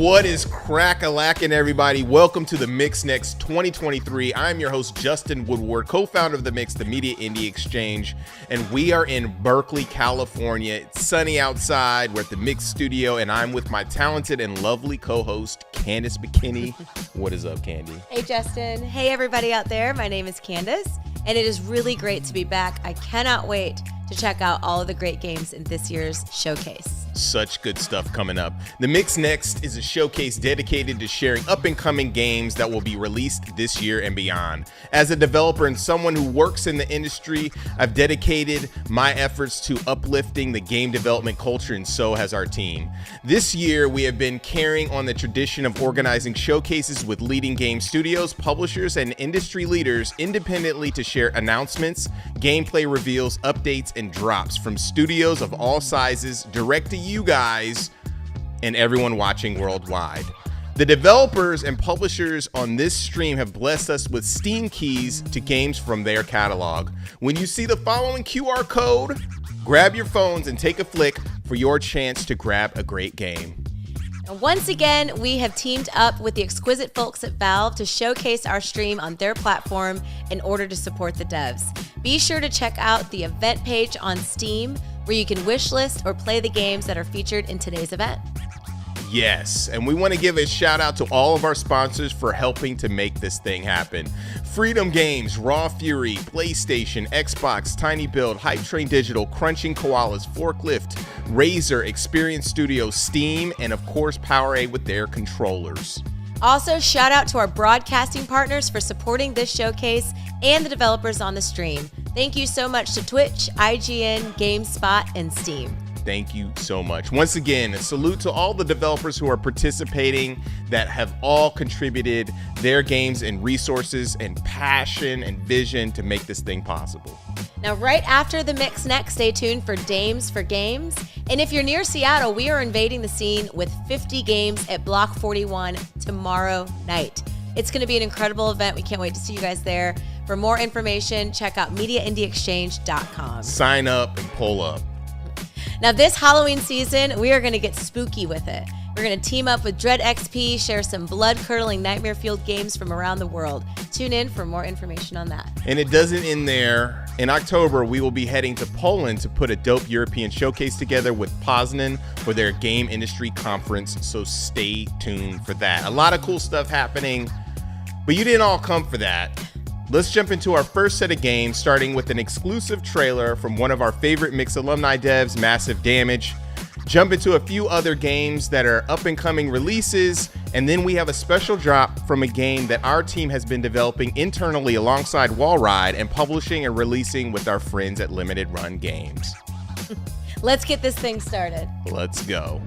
What is crack-a-lackin', everybody? Welcome to the Mix Next 2023. I'm your host, Justin Woodward, co-founder of the Mix, the Media Indie Exchange, and we are in Berkeley, California. It's sunny outside. We're at the Mix studio, and I'm with my talented and lovely co-host, Candace McKinney. What is up, Candy? Hey, Justin. Hey, everybody out there. My name is Candace, and it is really great to be back. I cannot wait to check out all of the great games in this year's showcase. Such good stuff coming up. The Mix Next is a showcase dedicated to sharing up-and-coming games that will be released this year and beyond. As a developer and someone who works in the industry, I've dedicated my efforts to uplifting the game development culture, and so has our team. This year, we have been carrying on the tradition of organizing showcases with leading game studios, publishers, and industry leaders independently to share announcements, gameplay reveals, updates, and drops from studios of all sizes direct to you guys and everyone watching worldwide. The developers and publishers on this stream have blessed us with Steam keys to games from their catalog. When you see the following QR code, grab your phones and take a flick for your chance to grab a great game. Once again, we have teamed up with the exquisite folks at Valve to showcase our stream on their platform in order to support the devs. Be sure to check out the event page on Steam, where you can wishlist or play the games that are featured in today's event. Yes, and we want to give a shout out to all of our sponsors for helping to make this thing happen. Freedom Games, Raw Fury, PlayStation, Xbox, Tiny Build, Hype Train Digital, Crunching Koalas, Forklift, Razer, Experience Studios, Steam, and of course Powerade with their controllers. Also, shout out to our broadcasting partners for supporting this showcase and the developers on the stream. Thank you so much to Twitch, IGN, GameSpot, and Steam. Thank you so much. Once again, a salute to all the developers who are participating that have all contributed their games and resources and passion and vision to make this thing possible. Now, right after the Mix Next, stay tuned for Dames for Games. And if you're near Seattle, we are invading the scene with 50 games at Block 41 tomorrow night. It's going to be an incredible event. We can't wait to see you guys there. For more information, check out MediaIndieExchange.com. Sign up and pull up. Now, this Halloween season, we are going to get spooky with it. We're going to team up with Dread XP, share some blood-curdling, nightmare-fueled games from around the world. Tune in for more information on that. And it doesn't end there. In October, we will be heading to Poland to put a dope European showcase together with Poznan for their game industry conference, so stay tuned for that. A lot of cool stuff happening, but you didn't all come for that. Let's jump into our first set of games, starting with an exclusive trailer from one of our favorite Mix alumni devs, Massive Damage. Jump into a few other games that are up-and-coming releases, and then we have a special drop from a game that our team has been developing internally alongside Wallride and publishing and releasing with our friends at Limited Run Games. Let's get this thing started. Let's go.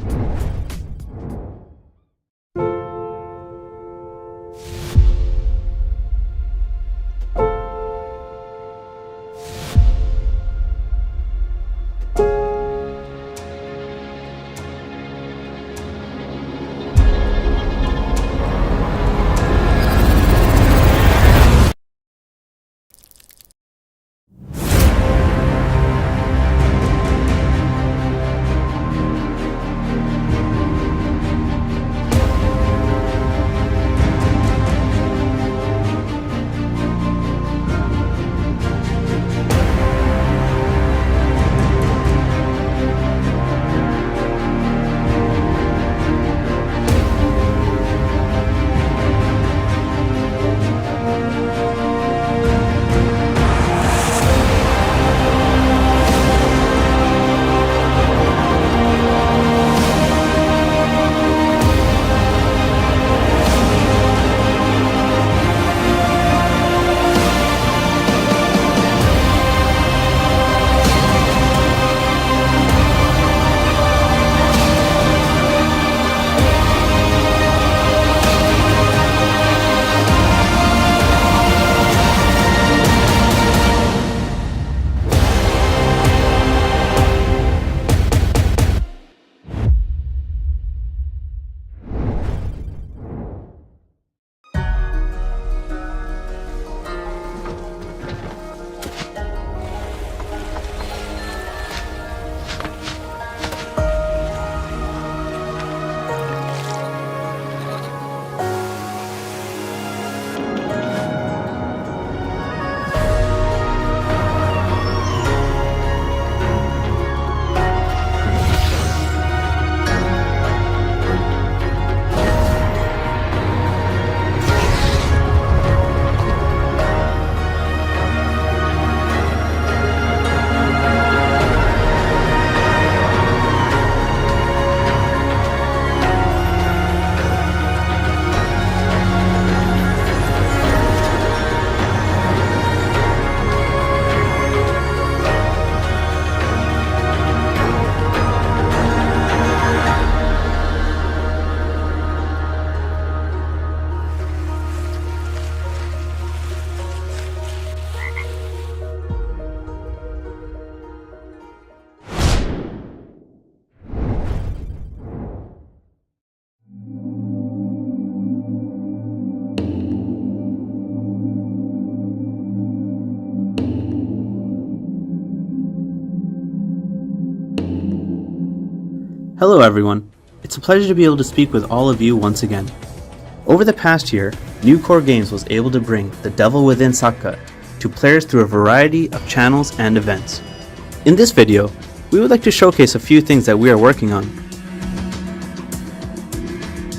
Hello everyone, it's a pleasure to be able to speak with all of you once again. Over the past year, New Core Games was able to bring The Devil Within Sakuga to players through a variety of channels and events. In this video, we would like to showcase a few things that we are working on.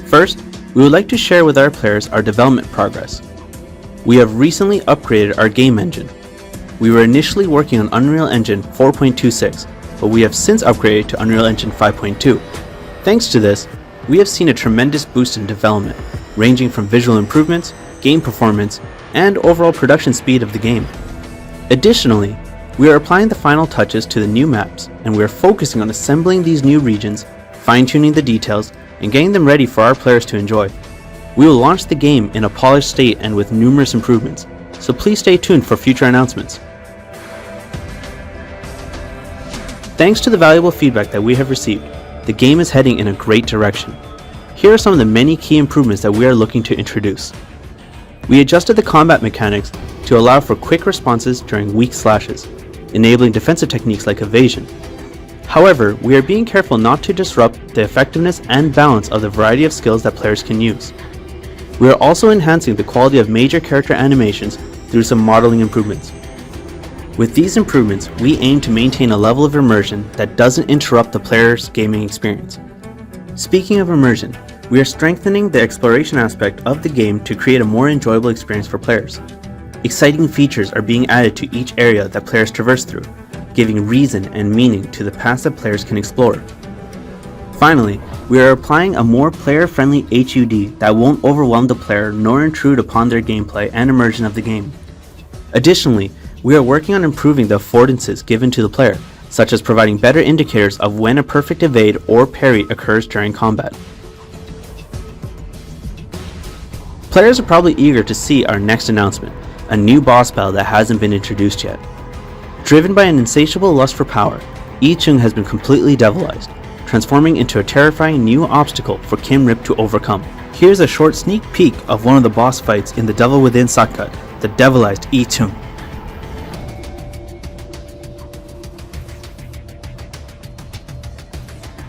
First, we would like to share with our players our development progress. We have recently upgraded our game engine. We were initially working on Unreal Engine 4.26, but we have since upgraded to Unreal Engine 5.2. Thanks to this, we have seen a tremendous boost in development, ranging from visual improvements, game performance, and overall production speed of the game. Additionally, we are applying the final touches to the new maps, and we are focusing on assembling these new regions, fine-tuning the details, and getting them ready for our players to enjoy. We will launch the game in a polished state and with numerous improvements, so please stay tuned for future announcements. Thanks to the valuable feedback that we have received, the game is heading in a great direction. Here are some of the many key improvements that we are looking to introduce. We adjusted the combat mechanics to allow for quick responses during weak slashes, enabling defensive techniques like evasion. However, we are being careful not to disrupt the effectiveness and balance of the variety of skills that players can use. We are also enhancing the quality of major character animations through some modeling improvements. With these improvements, we aim to maintain a level of immersion that doesn't interrupt the player's gaming experience. Speaking of immersion, we are strengthening the exploration aspect of the game to create a more enjoyable experience for players. Exciting features are being added to each area that players traverse through, giving reason and meaning to the paths that players can explore. Finally, we are applying a more player-friendly HUD that won't overwhelm the player nor intrude upon their gameplay and immersion of the game. Additionally, we are working on improving the affordances given to the player, such as providing better indicators of when a perfect evade or parry occurs during combat. Players are probably eager to see our next announcement, a new boss battle that hasn't been introduced yet. Driven by an insatiable lust for power, Yi Chung has been completely devilized, transforming into a terrifying new obstacle for Kim Rip to overcome. Here's a short sneak peek of one of the boss fights in The Devil Within Sakuga, the devilized Yi Chung.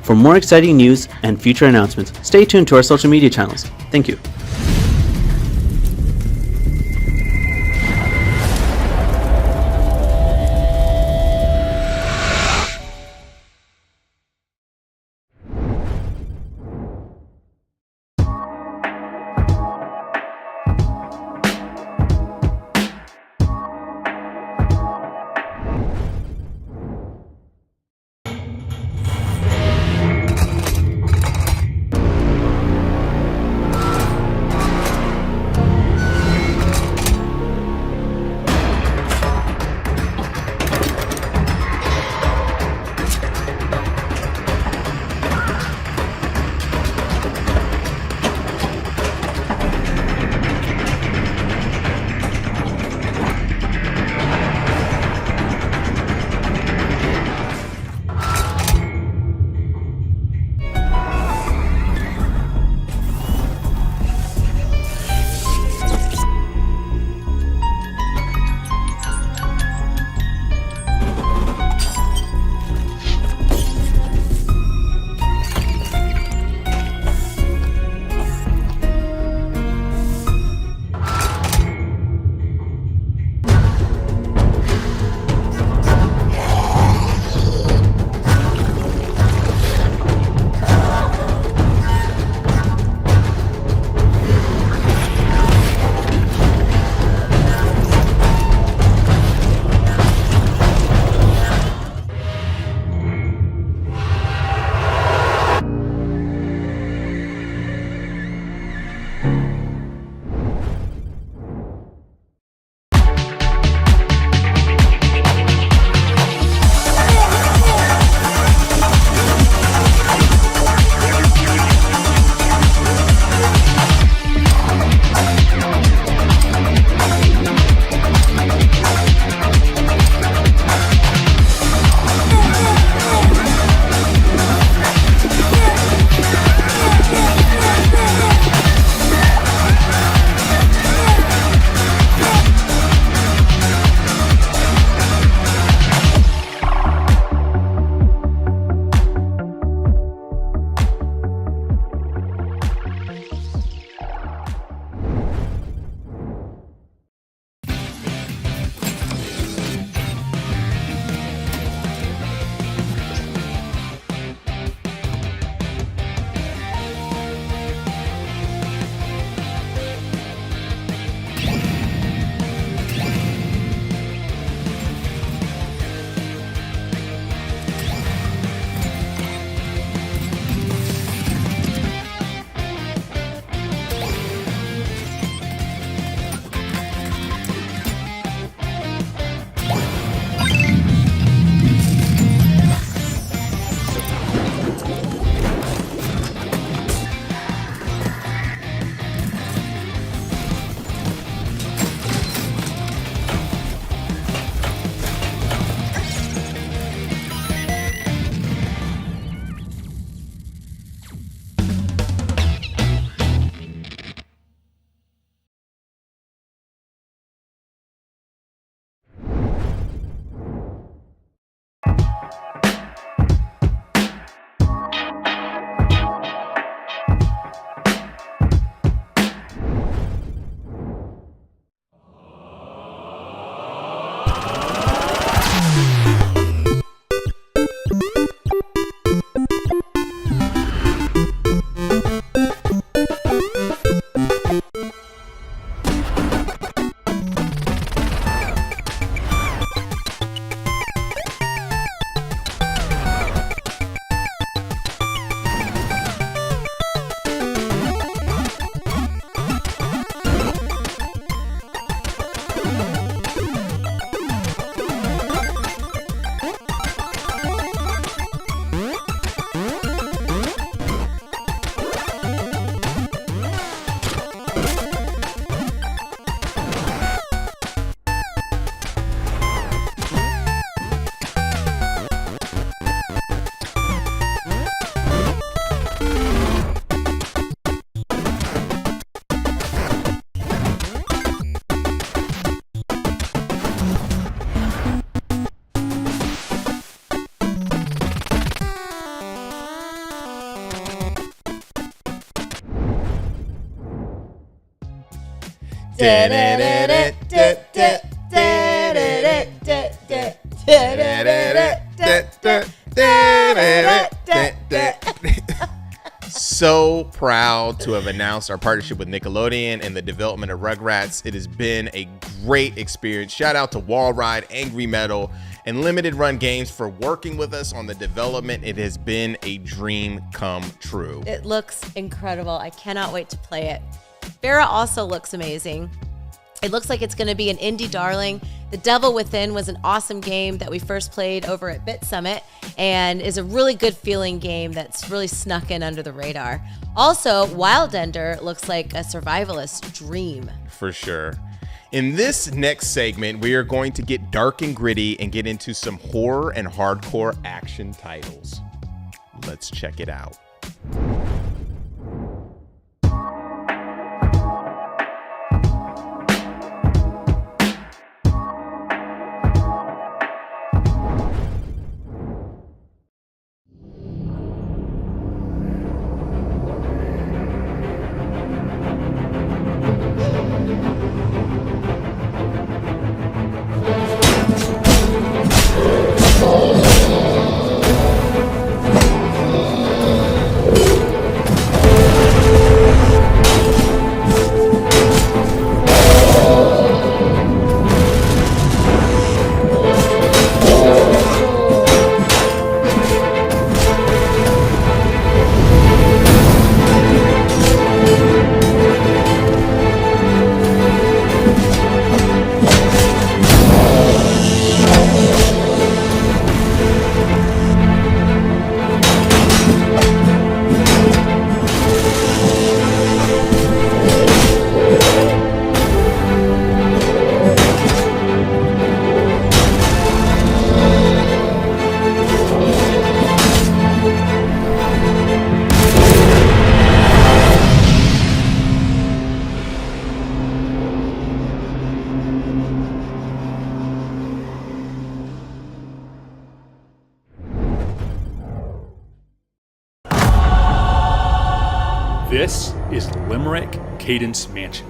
For more exciting news and future announcements, stay tuned to our social media channels. Thank you. So proud to have announced our partnership with Nickelodeon and the development of Rugrats. It has been a great experience. Shout out to Wall Ride, Angry Metal, and Limited Run Games for working with us on the development. It has been a dream come true. It looks incredible. I cannot wait to play it. Vera also looks amazing. It looks like it's going to be an indie darling. The Devil Within was an awesome game that we first played over at Bit Summit and is a really good feeling game that's really snuck in under the radar. Also, Wild Ender looks like a survivalist dream. For sure. In this next segment, we are going to get dark and gritty and get into some horror and hardcore action titles. Let's check it out. This is Limerick Cadence Mansion.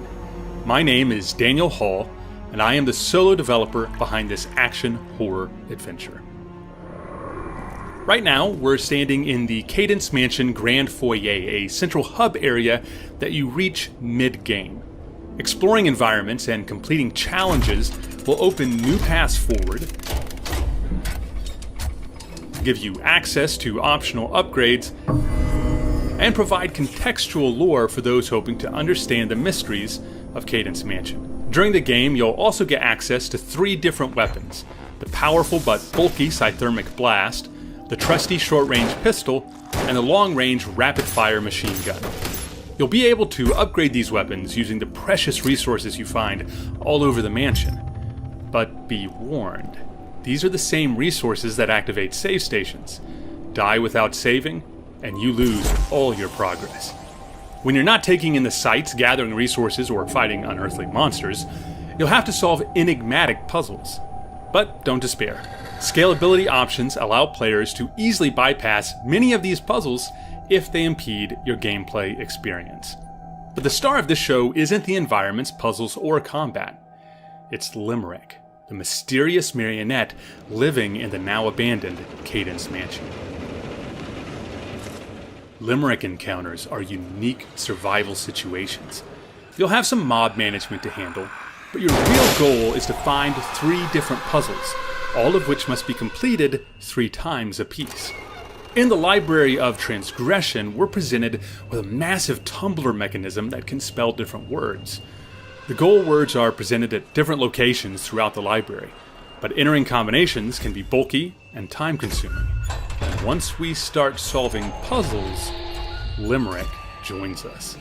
My name is Daniel Hall, and I am the solo developer behind this action horror adventure. Right now, we're standing in the Cadence Mansion Grand Foyer, a central hub area that you reach mid-game. Exploring environments and completing challenges will open new paths forward, give you access to optional upgrades, and provide contextual lore for those hoping to understand the mysteries of Cadence Mansion. During the game, you'll also get access to 3 different weapons: the powerful but bulky Scythermic Blast, the trusty short-range pistol, and the long-range rapid-fire machine gun. You'll be able to upgrade these weapons using the precious resources you find all over the mansion. But be warned, these are the same resources that activate save stations. Die without saving, and you lose all your progress. When you're not taking in the sights, gathering resources, or fighting unearthly monsters, you'll have to solve enigmatic puzzles. But don't despair. Scalability options allow players to easily bypass many of these puzzles if they impede your gameplay experience. But the star of this show isn't the environments, puzzles, or combat. It's Limerick, the mysterious marionette living in the now abandoned Cadence Mansion. Limerick encounters are unique survival situations. You'll have some mob management to handle, but your real goal is to find 3 different puzzles, all of which must be completed 3 times apiece. In the Library of Transgression, we're presented with a massive tumbler mechanism that can spell different words. The goal words are presented at different locations throughout the library, but entering combinations can be bulky and time-consuming. And once we start solving puzzles, Limerick joins us.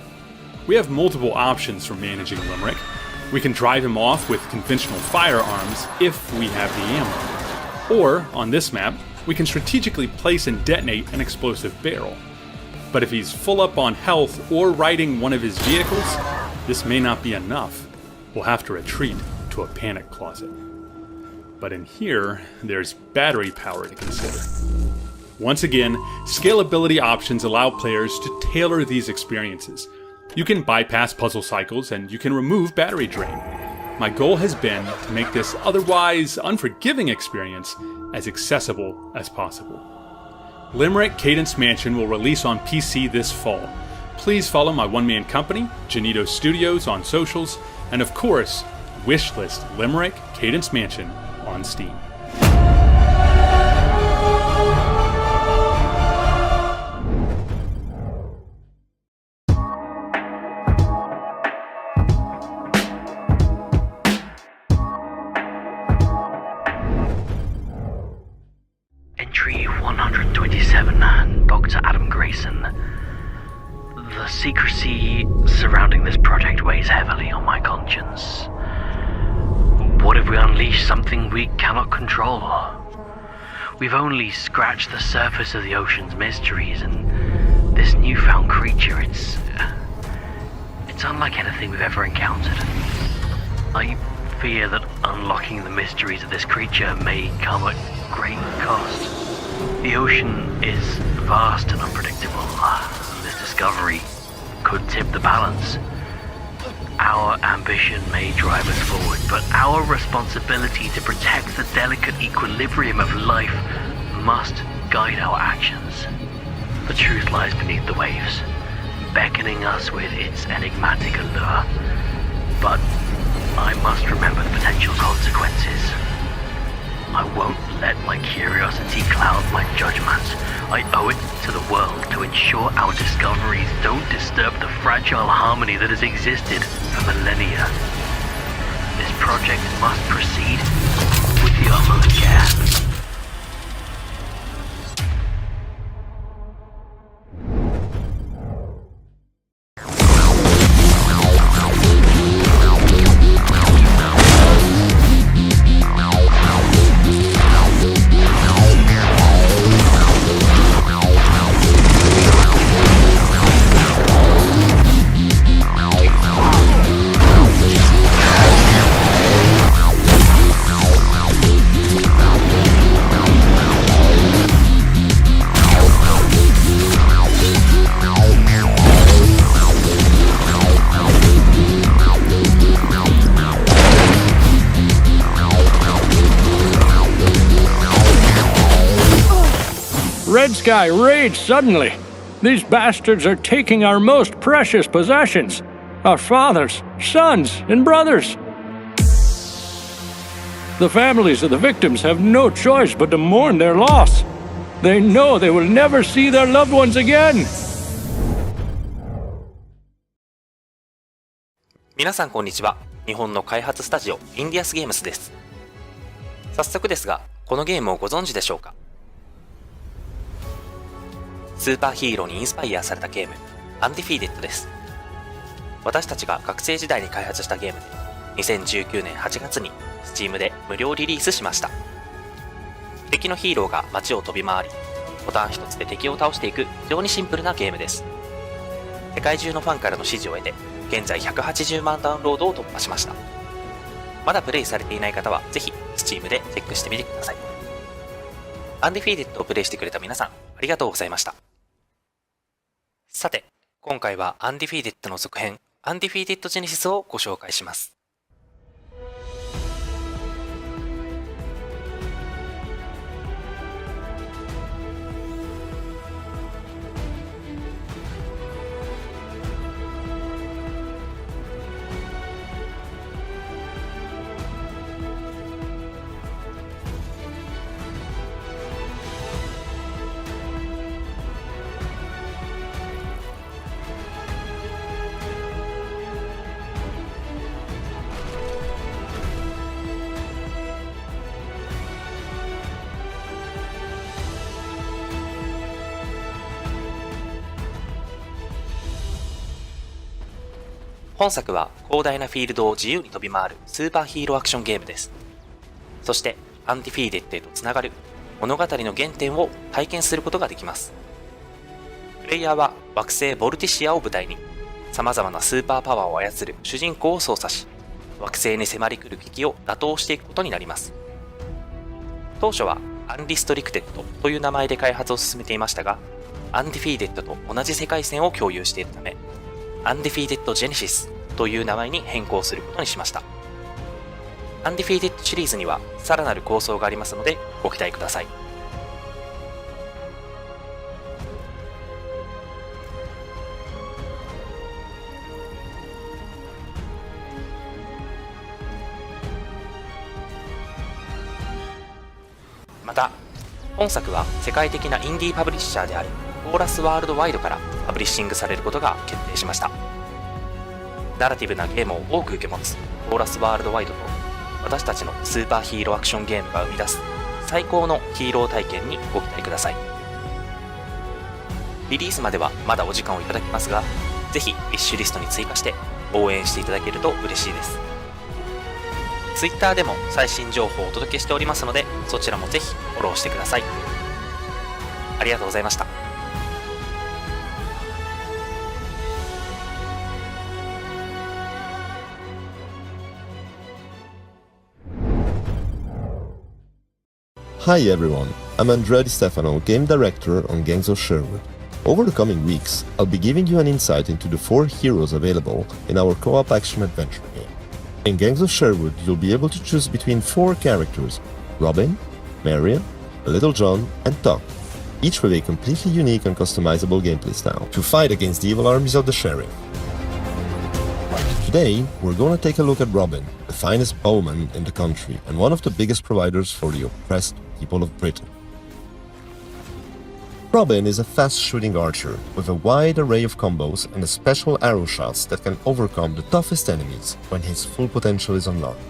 We have multiple options for managing Limerick. We can drive him off with conventional firearms if we have the ammo. Or, on this map, we can strategically place and detonate an explosive barrel. But if he's full up on health or riding one of his vehicles, this may not be enough. We'll have to retreat to a panic closet. But in here, there's battery power to consider. Once again, scalability options allow players to tailor these experiences. You can bypass puzzle cycles and you can remove battery drain. My goal has been to make this otherwise unforgiving experience as accessible as possible. Limerick Cadence Mansion will release on PC this fall. Please follow my one-man company, Janito Studios, on socials, and of course, wishlist Limerick Cadence Mansion on Steam. Entry 127, Dr. Adam Grayson. The secrecy surrounding this project weighs heavily on my conscience. What if we unleash something we cannot control? We've only scratched the surface of the ocean's mysteries, and this newfound creature, it's unlike anything we've ever encountered. I fear that unlocking the mysteries of this creature may come at great cost. The ocean is vast and unpredictable. This discovery could tip the balance. Our ambition may drive us forward, but our responsibility to protect the delicate equilibrium of life must guide our actions. The truth lies beneath the waves, beckoning us with its enigmatic allure. But I must remember the potential consequences. I won't let my curiosity cloud my judgment. I owe it to the world to ensure our discoveries don't disturb the fragile harmony that has existed for millennia. This project must proceed with the utmost care. Red Sky raged suddenly. These bastards are taking our most precious possessions. Our fathers, sons, and brothers. The families of the victims have no choice but to mourn their loss. They know they will never see their loved ones again. 皆さんこんにちは。日本の開発スタジオインディアスゲームスです。早速ですが、このゲームをご存知でしょうか？スーパーヒーローにインスパイアされたゲーム、アンディフィーデッドです。私たちが学生時代に開発したゲームで、2019年8月に Steam で無料リリースしました。敵のヒーローが街を飛び回り、ボタン一つで敵を倒していく非常にシンプルなゲームです。世界中のファンからの支持を得て、現在180万ダウンロードを突破しました。まだプレイされていない方はぜひ Steam でチェックしてみてください。アンディフィーデッドをプレイしてくれた皆さん、ありがとうございました。さて、今回はアンディフィーデッドの続編、アンディフィーデッドジェネシスをご紹介します。本作は広大なフィールドを自由に飛び回るスーパーヒーローアクションゲームです。そしてアンディフィーデッドへとつながる物語の原点を体験することができます。プレイヤーは惑星ボルティシアを舞台に様々なスーパーパワーを操る主人公を操作し、惑星に迫り来る敵を打倒していくことになります。当初はアンリストリクテッドという名前で開発を進めていましたが、アンディフィーデッドと同じ世界線を共有しているため、アンディフィーテッドジェネシスという名前に変更することにしました。アンディフィーテッドシリーズにはさらなる構想がありますのでご期待ください。また、本作は世界的なインディーパブリッシャーであるコーラスワールドワイドからパブリッシングされることが決定しました。ナラティブなゲームを多く受け持つコーラスワールドワイドと私たちのスーパーヒーローアクションゲームが生み出す最高のヒーロー体験にご期待ください。リリースまではまだお時間をいただきますが、ぜひウィッシュリストに追加して応援していただけると嬉しいです。Twitter でも最新情報をお届けしておりますので、そちらもぜひフォローしてください。ありがとうございました。Hi everyone, I'm Andrea Di Stefano, Game Director on Gangs of Sherwood. Over the coming weeks, I'll be giving you an insight into the 4 heroes available in our co-op action-adventure game. In Gangs of Sherwood, you'll be able to choose between 4 characters: Robin, Marion, Little John, and Doc, each with a completely unique and customizable gameplay style, to fight against the evil armies of the Sheriff. Today, we're gonna take a look at Robin, the finest bowman in the country and one of the biggest providers for the oppressed people of Britain. Robin is a fast-shooting archer with a wide array of combos and special arrow shots that can overcome the toughest enemies when his full potential is unlocked.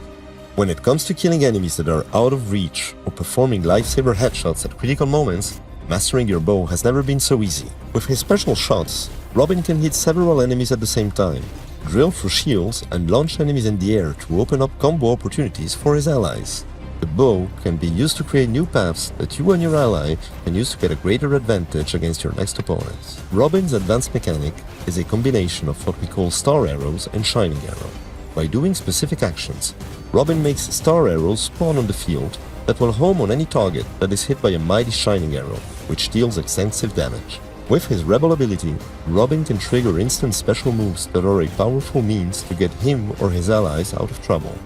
When it comes to killing enemies that are out of reach or performing lifesaver headshots at critical moments, mastering your bow has never been so easy. With his special shots, Robin can hit several enemies at the same time, drill through shields and launch enemies in the air to open up combo opportunities for his allies. The bow can be used to create new paths that you and your ally can use to get a greater advantage against your next opponents. Robin's advanced mechanic is a combination of what we call star arrows and shining arrow. By doing specific actions, Robin makes star arrows spawn on the field that will home on any target that is hit by a mighty shining arrow, which deals extensive damage. With his rebel ability, Robin can trigger instant special moves that are a powerful means to get him or his allies out of trouble.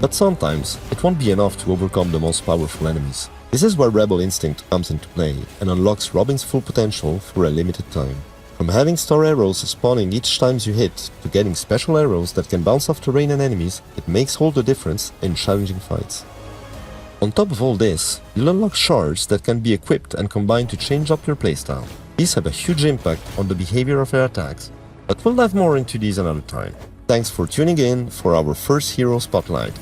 But sometimes, it won't be enough to overcome the most powerful enemies. This is where Rebel Instinct comes into play and unlocks Robin's full potential for a limited time. From having star arrows spawning each time you hit, to getting special arrows that can bounce off terrain and enemies, it makes all the difference in challenging fights. On top of all this, you'll unlock shards that can be equipped and combined to change up your playstyle. These have a huge impact on the behavior of your attacks, but we'll dive more into these another time. Thanks for tuning in for our first hero spotlight.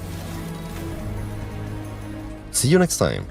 See you next time.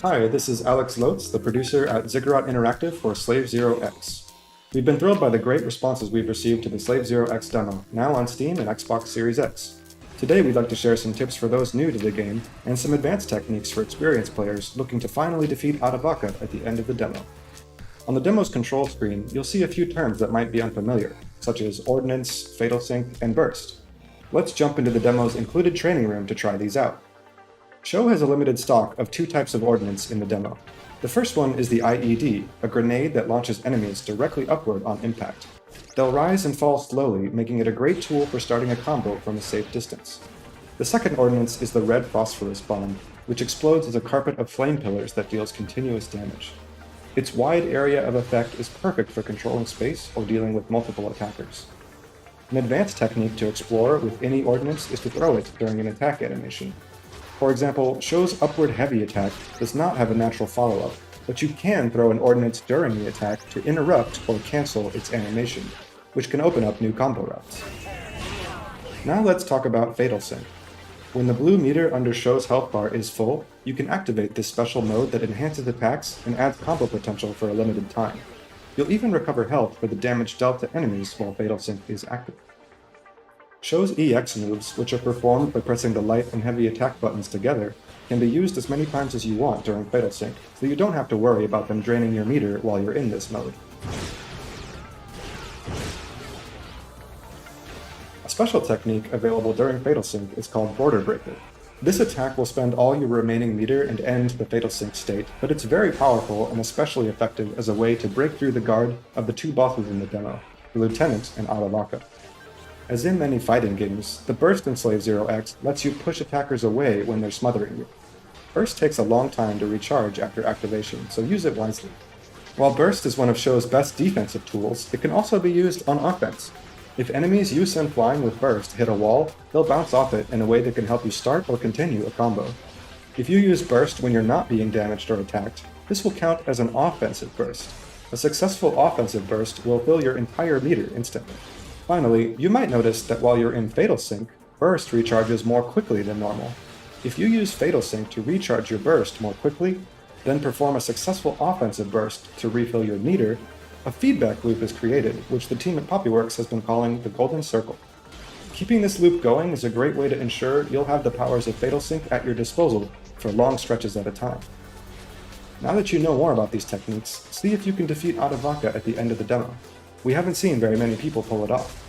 Hi, this is Alex Lotz, the producer at Ziggurat Interactive for Slave Zero X. We've been thrilled by the great responses we've received to the Slave Zero X demo, now on Steam and Xbox Series X. Today we'd like to share some tips for those new to the game, and some advanced techniques for experienced players looking to finally defeat Adavaka at the end of the demo. On the demo's control screen, you'll see a few terms that might be unfamiliar, such as Ordnance, Fatal Sync, and Burst. Let's jump into the demo's included training room to try these out. Sho has a limited stock of two types of ordnance in the demo. The first one is the IED, a grenade that launches enemies directly upward on impact. They'll rise and fall slowly, making it a great tool for starting a combo from a safe distance. The second ordnance is the red phosphorus bomb, which explodes as a carpet of flame pillars that deals continuous damage. Its wide area of effect is perfect for controlling space or dealing with multiple attackers. An advanced technique to explore with any ordnance is to throw it during an attack animation. For example, Sho's upward heavy attack does not have a natural follow-up, but you can throw an ordnance during the attack to interrupt or cancel its animation, which can open up new combo routes. Now let's talk about Fatal Sync. When the blue meter under Sho's health bar is full, you can activate this special mode that enhances attacks and adds combo potential for a limited time. You'll even recover health for the damage dealt to enemies while Fatal Sync is active. Sho's EX moves, which are performed by pressing the light and heavy attack buttons together, can be used as many times as you want during Fatal Sync, so you don't have to worry about them draining your meter while you're in this mode. A special technique available during Fatal Sync is called Border Breaker. This attack will spend all your remaining meter and end the Fatal Sync state, but it's very powerful and especially effective as a way to break through the guard of the two bosses in the demo, the Lieutenant and Adavaka. As in many fighting games, the burst in Slave Zero X lets you push attackers away when they're smothering you. Burst takes a long time to recharge after activation, so use it wisely. While Burst is one of Sho's best defensive tools, it can also be used on offense. If enemies you send flying with Burst hit a wall, they'll bounce off it in a way that can help you start or continue a combo. If you use Burst when you're not being damaged or attacked, this will count as an offensive burst. A successful offensive burst will fill your entire meter instantly. Finally, you might notice that while you're in Fatal Sync, Burst recharges more quickly than normal. If you use Fatal Sync to recharge your Burst more quickly, then perform a successful offensive burst to refill your meter, a feedback loop is created, which the team at Poppyworks has been calling the Golden Circle. Keeping this loop going is a great way to ensure you'll have the powers of Fatal Sync at your disposal for long stretches at a time. Now that you know more about these techniques, see if you can defeat Adavaka at the end of the demo. We haven't seen very many people pull it off.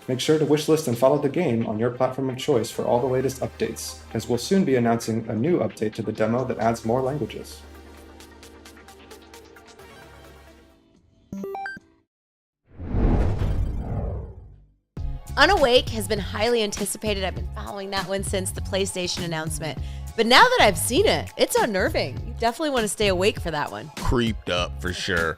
Make sure to wishlist and follow the game on your platform of choice for all the latest updates, as we'll soon be announcing a new update to the demo that adds more languages. Unawake has been highly anticipated. I've been following that one since the PlayStation announcement. But now that I've seen it, it's unnerving. You definitely want to stay awake for that one. Creeped up for sure.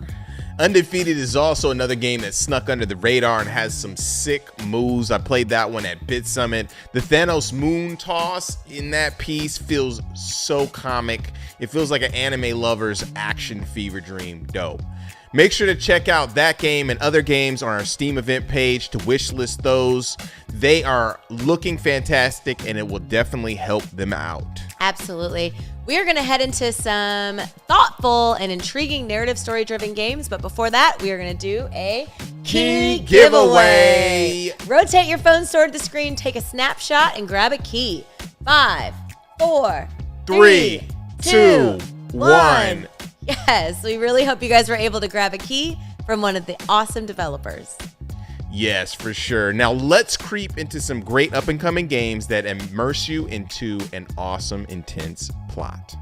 Undefeated is also another game that snuck under the radar and has some sick moves. I played that one at Bit Summit. The Thanos moon toss in that piece feels so comic. It feels like an anime lover's action fever dream. Dope. Make sure to check out that game and other games on our Steam event page to wishlist those. They are looking fantastic and it will definitely help them out. Absolutely. We are going to head into some thoughtful and intriguing narrative story-driven games, but before that, we are going to do a key giveaway. Rotate your phone toward the screen, take a snapshot, and grab a key. 5, 4, 3, 2, 1. Yes, we really hope you guys were able to grab a key from one of the awesome developers. Yes, for sure. Now let's creep into some great up-and-coming games that immerse you into an awesome, intense plot.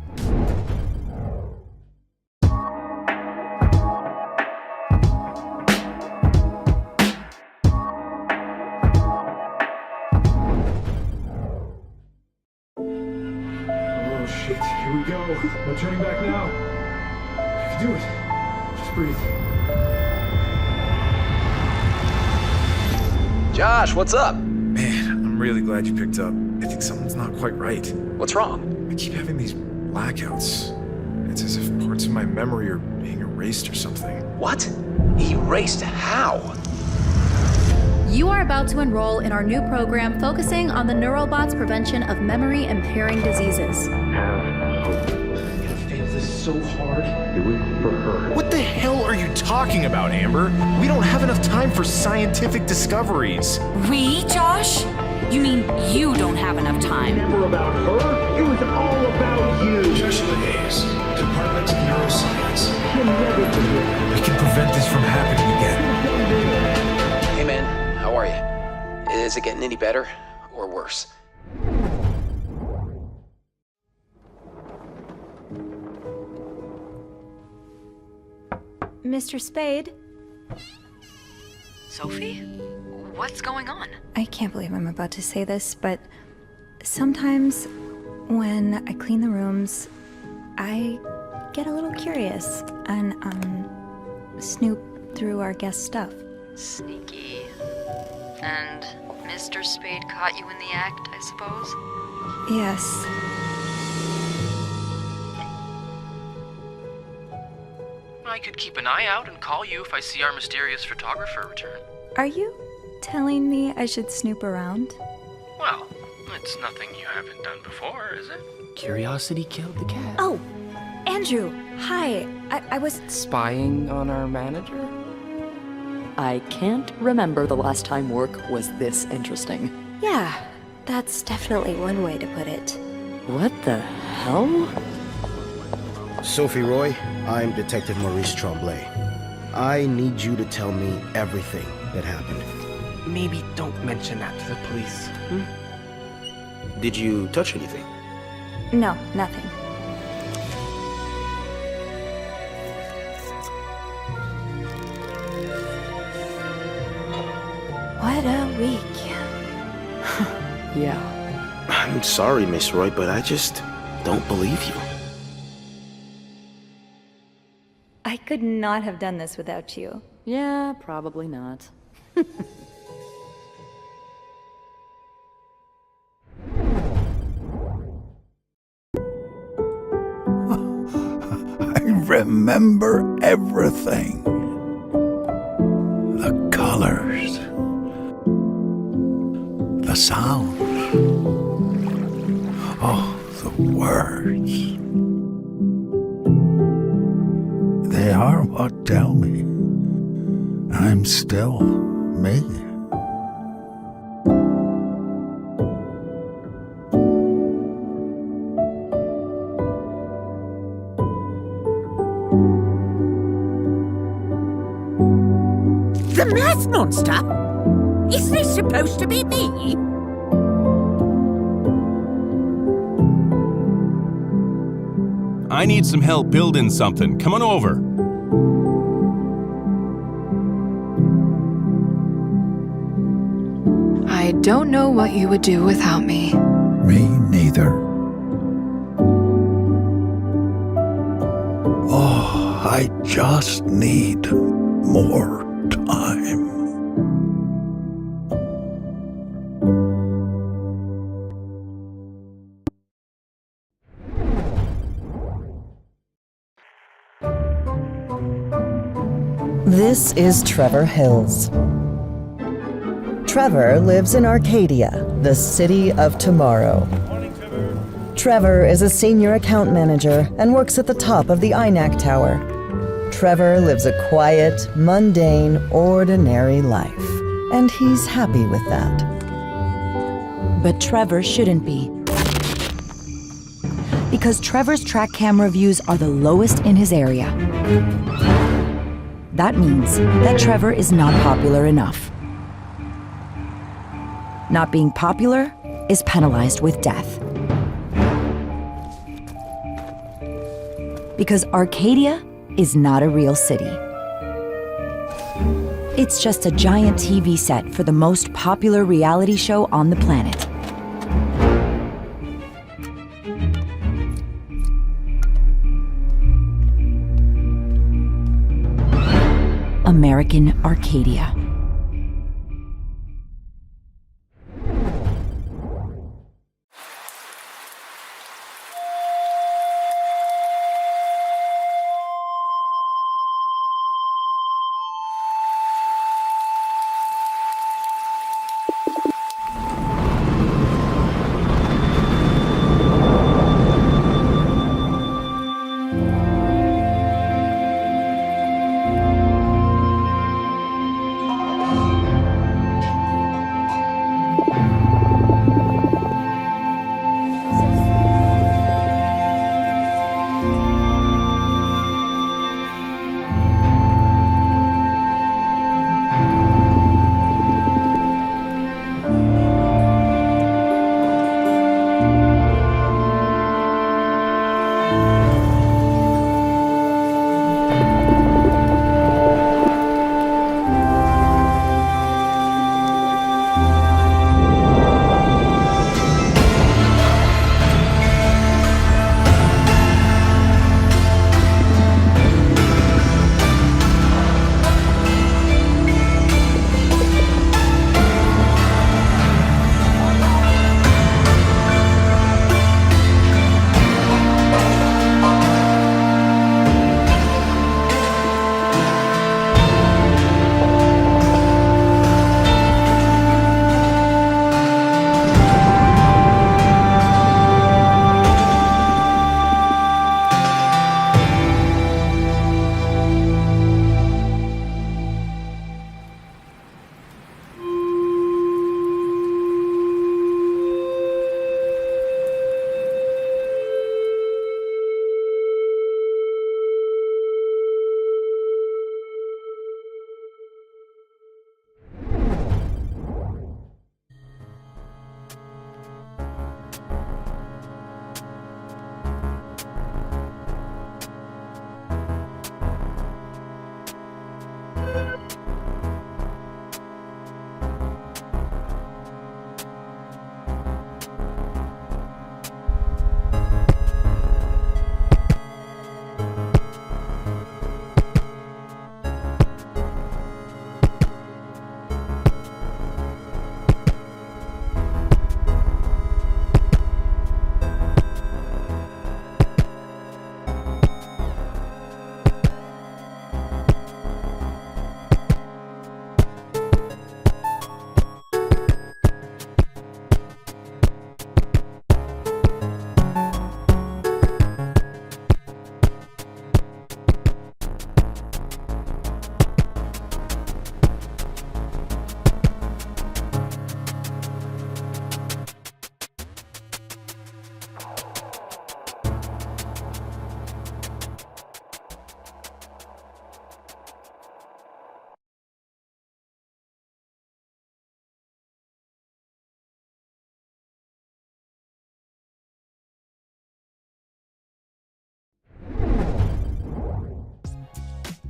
Oh shit, here we go. No turning back now. You can do it. Just breathe. Josh, what's up? Man, I'm really glad you picked up. I think something's not quite right. What's wrong? I keep having these blackouts. It's as if parts of my memory are being erased or something. What? Erased how? You are about to enroll in our new program focusing on the Neurobot's prevention of memory-impairing diseases. Have hope. Fail this so hard. Do it for her. What the hell are you talking about, Amber? We don't have enough time for scientific discoveries. We, Josh? You mean you don't have enough time? Never about her. It was all about you. Joshua Aehrs, Department of Neuroscience. You'll never forget. We can prevent this from happening again. Hey man, how are you? Is it getting any better or worse? Mr. Spade? Sophie? What's going on? I can't believe I'm about to say this, but sometimes when I clean the rooms, I get a little curious and, snoop through our guest stuff. Sneaky. And Mr. Spade caught you in the act, I suppose? Yes. I could keep an eye out and call you if I see our mysterious photographer return. Are you telling me I should snoop around? Well, it's nothing you haven't done before, is it? Curiosity killed the cat. Oh, Andrew, hi. I was spying on our manager? I can't remember the last time work was this interesting. Yeah, that's definitely one way to put it. What the hell? Sophie Roy, I'm Detective Maurice Tremblay. I need you to tell me everything that happened. Maybe don't mention that to the police. Did you touch anything? No, nothing. What a week. Yeah. I'm sorry, Miss Roy, but I just don't believe you. I could not have done this without you. Yeah, probably not. I remember everything. The colors. The sounds. Oh, the words. They are what tell me I'm still me. The math monster? Is this supposed to be me? I need some help building something. Come on over. I don't know what you would do without me. Me neither. Oh, I just need more time. This is Trevor Hills. Trevor lives in Arcadia, the city of tomorrow. Trevor is a senior account manager and works at the top of the INAC Tower. Trevor lives a quiet, mundane, ordinary life, and he's happy with that. But Trevor shouldn't be. Because Trevor's track camera views are the lowest in his area. That means that Trevor is not popular enough. Not being popular is penalized with death. Because Arcadia is not a real city. It's just a giant TV set for the most popular reality show on the planet. American Arcadia.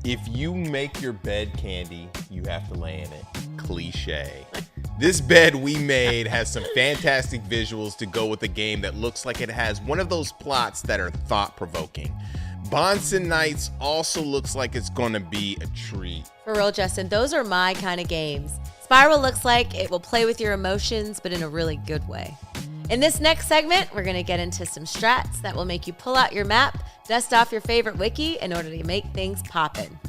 If you make your bed, Candy, you have to lay in it. Cliche. This bed we made has some fantastic visuals to go with a game that looks like it has one of those plots that are thought-provoking. Bonson Nights also looks like it's gonna be a treat. For real, Justin, those are my kind of games. Spiral looks like it will play with your emotions, but in a really good way. In this next segment, we're gonna get into some strats that will make you pull out your map, dust off your favorite wiki in order to make things poppin'.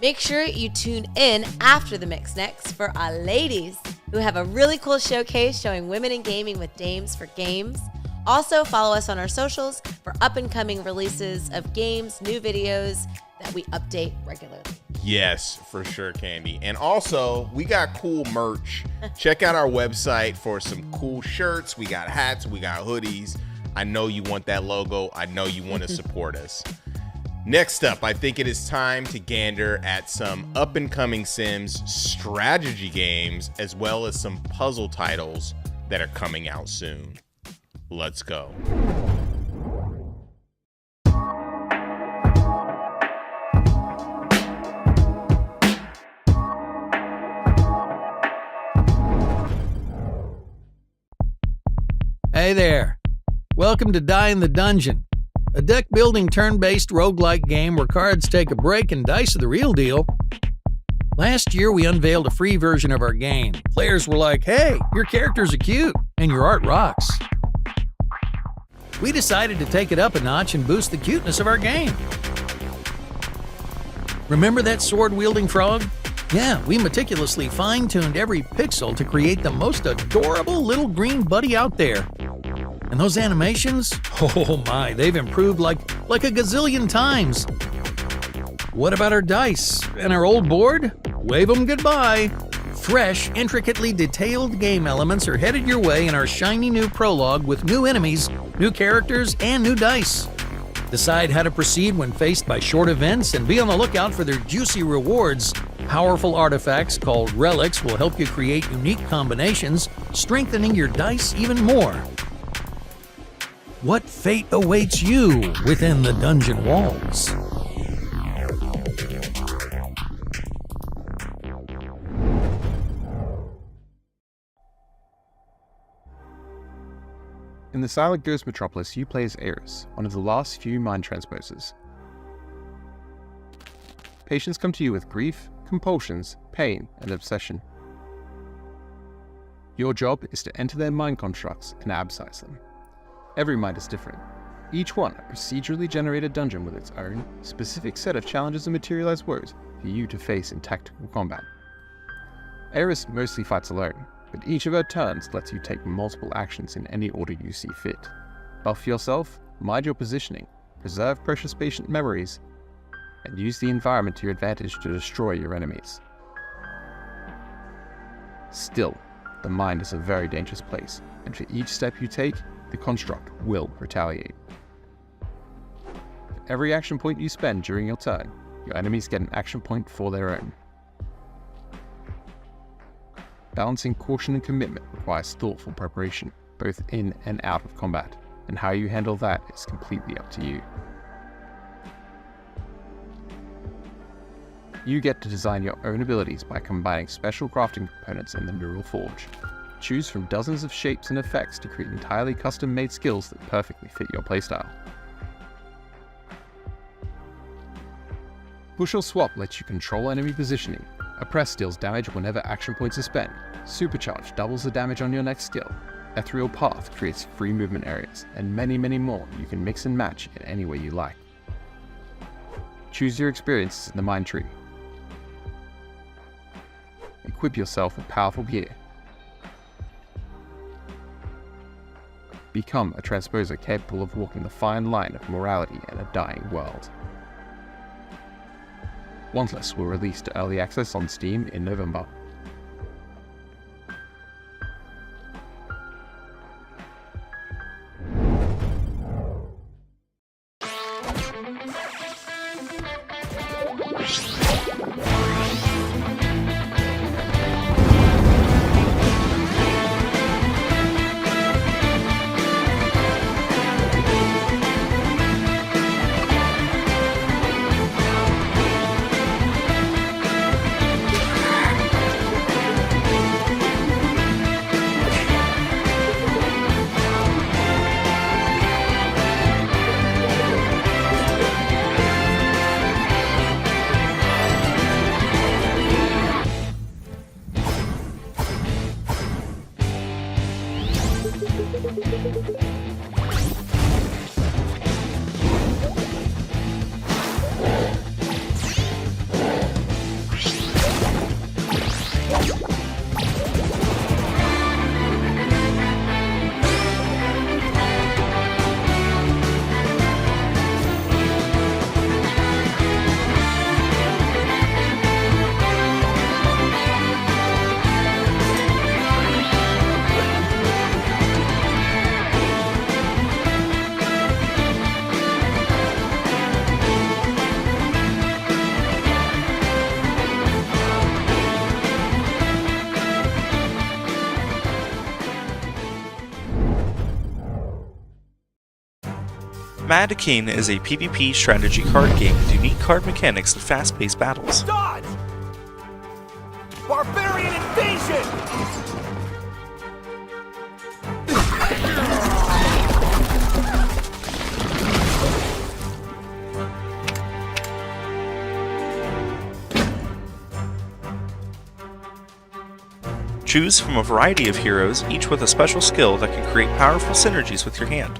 Make sure you tune in after the Mix Next for our ladies who have a really cool showcase showing women in gaming with Dames for Games. Also, follow us on our socials for up-and-coming releases of games, new videos that we update regularly. Yes, for sure, Candy. And also, we got cool merch. Check out our website for some cool shirts. We got hats, we got hoodies. I know you want that logo. I know you want to support us. Next up, I think it is time to gander at some up-and-coming Sims strategy games, as well as some puzzle titles that are coming out soon. Let's go. Hey there. Welcome to Die in the Dungeon, a deck-building turn-based roguelike game where cards take a break and dice are the real deal. Last year, we unveiled a free version of our game. Players were like, hey, your characters are cute, and your art rocks. We decided to take it up a notch and boost the cuteness of our game. Remember that sword-wielding frog? Yeah, we meticulously fine-tuned every pixel to create the most adorable little green buddy out there. And those animations? Oh my, they've improved like a gazillion times. What about our dice and our old board? Wave them goodbye. Fresh, intricately detailed game elements are headed your way in our shiny new prologue with new enemies, new characters, and new dice. Decide how to proceed when faced by short events and be on the lookout for their juicy rewards. Powerful artifacts called relics will help you create unique combinations, strengthening your dice even more. What fate awaits you within the dungeon walls? In the Silent Ghost Metropolis, you play as Aehrs, one of the last few mind transposers. Patients come to you with grief, compulsions, pain, and obsession. Your job is to enter their mind constructs and abscise them. Every mind is different. Each one a procedurally generated dungeon with its own specific set of challenges and materialized woes for you to face in tactical combat. Aehrs mostly fights alone, but each of her turns lets you take multiple actions in any order you see fit. Buff yourself, mind your positioning, preserve precious patient memories, and use the environment to your advantage to destroy your enemies. Still, the mind is a very dangerous place, and for each step you take, the construct will retaliate. For every action point you spend during your turn, your enemies get an action point for their own. Balancing caution and commitment requires thoughtful preparation, both in and out of combat, and how you handle that is completely up to you. You get to design your own abilities by combining special crafting components in the Neural Forge. Choose from dozens of shapes and effects to create entirely custom-made skills that perfectly fit your playstyle. Push or Swap lets you control enemy positioning. Oppress deals damage whenever action points are spent. Supercharge doubles the damage on your next skill. Ethereal Path creates free movement areas, and many more you can mix and match in any way you like. Choose your experiences in the Mind Tree. Equip yourself with powerful gear. Become a transposer capable of walking the fine line of morality in a dying world. Wantless will release to early access on Steam in November. Madkin is a PvP strategy card game with unique card mechanics and fast-paced battles. Dodge! Barbarian invasion! Choose from a variety of heroes, each with a special skill that can create powerful synergies with your hand.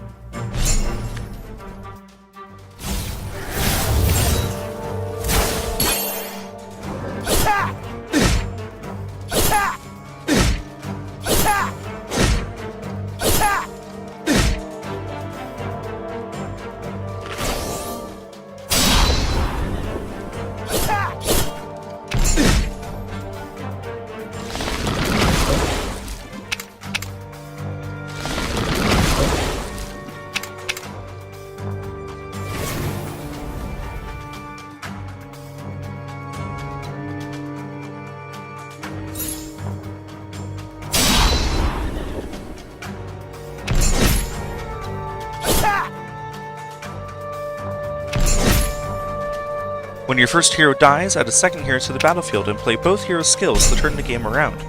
When your first hero dies, add a second hero to the battlefield and play both heroes' skills to turn the game around.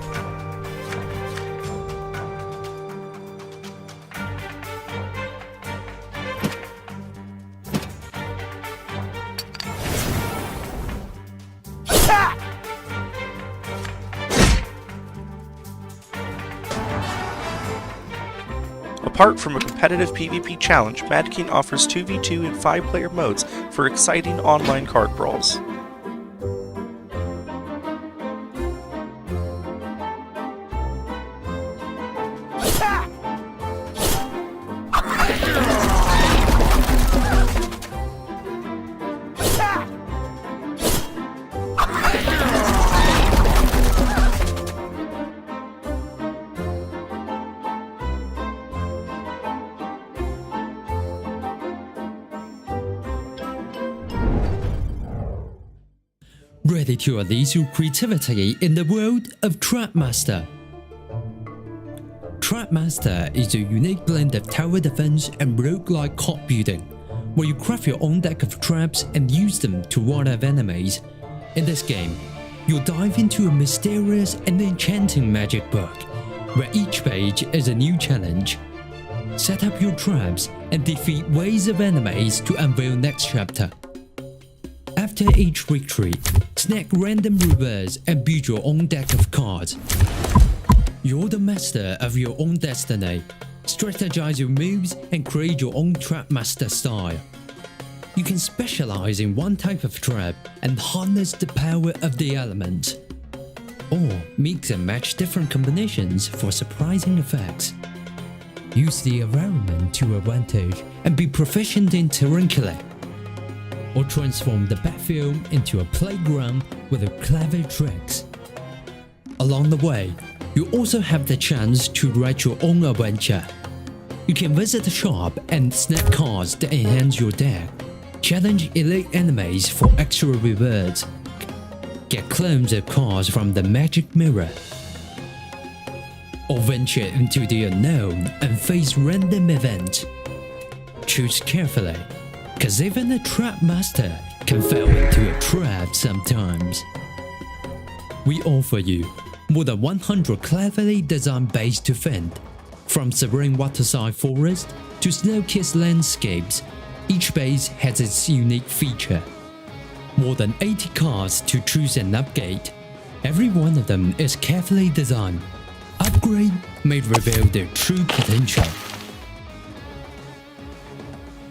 Apart from a competitive PvP challenge, Madkin offers 2v2 and 5-player modes for exciting online card brawls. Ready to unleash your creativity in the world of Trapmaster. Trapmaster is a unique blend of tower defense and roguelike card building, where you craft your own deck of traps and use them to ward off enemies. In this game, you'll dive into a mysterious and enchanting magic book, where each page is a new challenge. Set up your traps and defeat waves of enemies to unveil next chapter. After each victory, snag random rewards and build your own deck of cards. You're the master of your own destiny. Strategize your moves and create your own Trapmaster style. You can specialize in one type of trap and harness the power of the elements. Or mix and match different combinations for surprising effects. Use the environment to your advantage and be proficient in terrain killing. Or transform the battlefield into a playground with clever tricks. Along the way, you also have the chance to write your own adventure. You can visit the shop and snag cards that enhance your deck, challenge elite enemies for extra rewards, get clones of cards from the magic mirror, or venture into the unknown and face random events. Choose carefully, cause even a trap master can fall into a trap sometimes. We offer you more than 100 cleverly designed bases to fend. From serene waterside forest to snow-kissed landscapes, each base has its unique feature. More than 80 cards to choose and upgrade. Every one of them is carefully designed. Upgrade may reveal their true potential.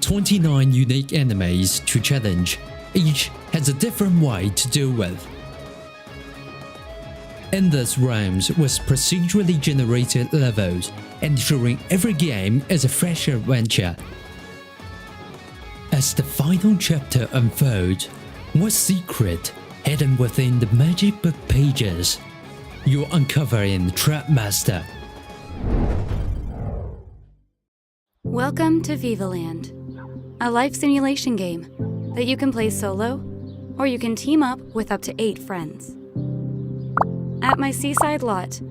29 unique enemies to challenge. Each has a different way to deal with. Endless realms with procedurally generated levels, ensuring every game is a fresh adventure. As the final chapter unfolds, what secret hidden within the magic book pages you'll uncover in Trapmaster. Welcome to Viva Land, a life simulation game that you can play solo, or you can team up with up to 8 friends. At my seaside lot,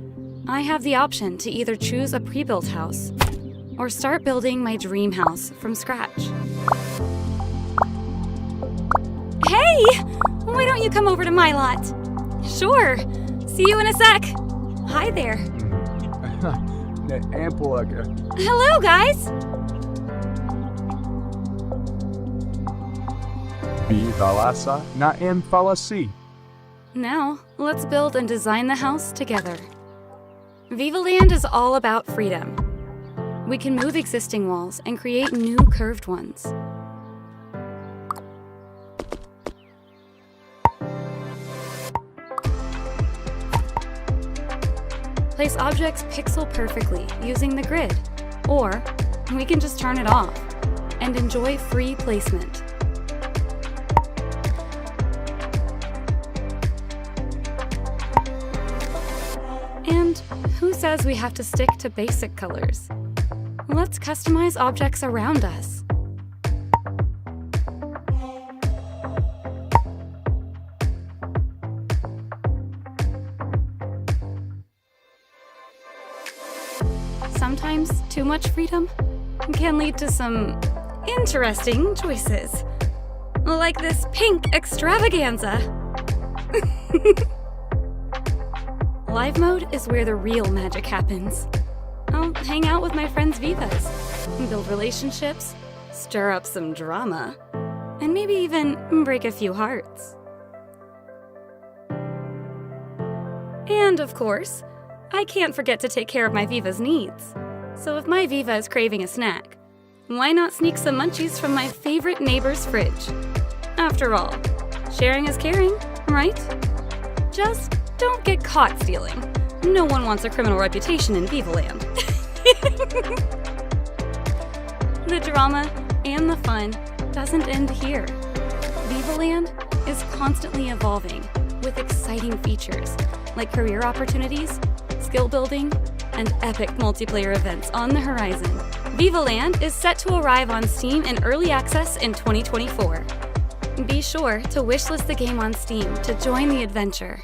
I have the option to either choose a pre-built house or start building my dream house from scratch. Hey! Why don't you come over to my lot? Sure. See you in a sec. Hi there. Hello, guys! Now, let's build and design the house together. Viva Land is all about freedom. We can move existing walls and create new curved ones. Place objects pixel perfectly using the grid, or we can just turn it off and enjoy free placement. And who says we have to stick to basic colors? Let's customize objects around us. Sometimes too much freedom can lead to some interesting choices, like this pink extravaganza. Live mode is where the real magic happens. I'll hang out with my friends Vivas, build relationships, stir up some drama, and maybe even break a few hearts. And of course, I can't forget to take care of my Viva's needs. So if my Viva is craving a snack, why not sneak some munchies from my favorite neighbor's fridge? After all, sharing is caring, right? Just don't get caught stealing. No one wants a criminal reputation in Viva Land. The drama and the fun doesn't end here. Viva Land is constantly evolving with exciting features like career opportunities, skill building, and epic multiplayer events on the horizon. Viva Land is set to arrive on Steam in early access in 2024. Be sure to wishlist the game on Steam to join the adventure.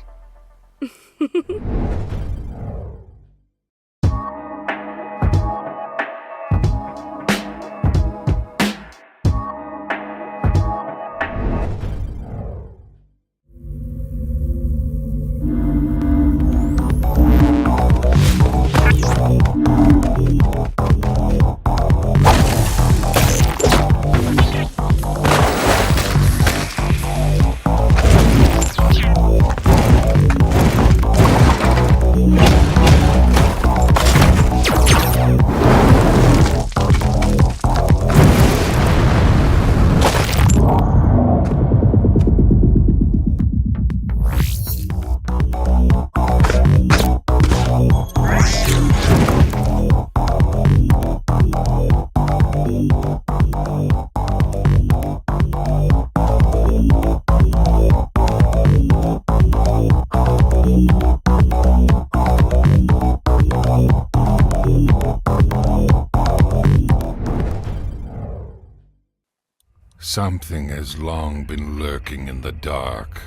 Something has long been lurking in the dark.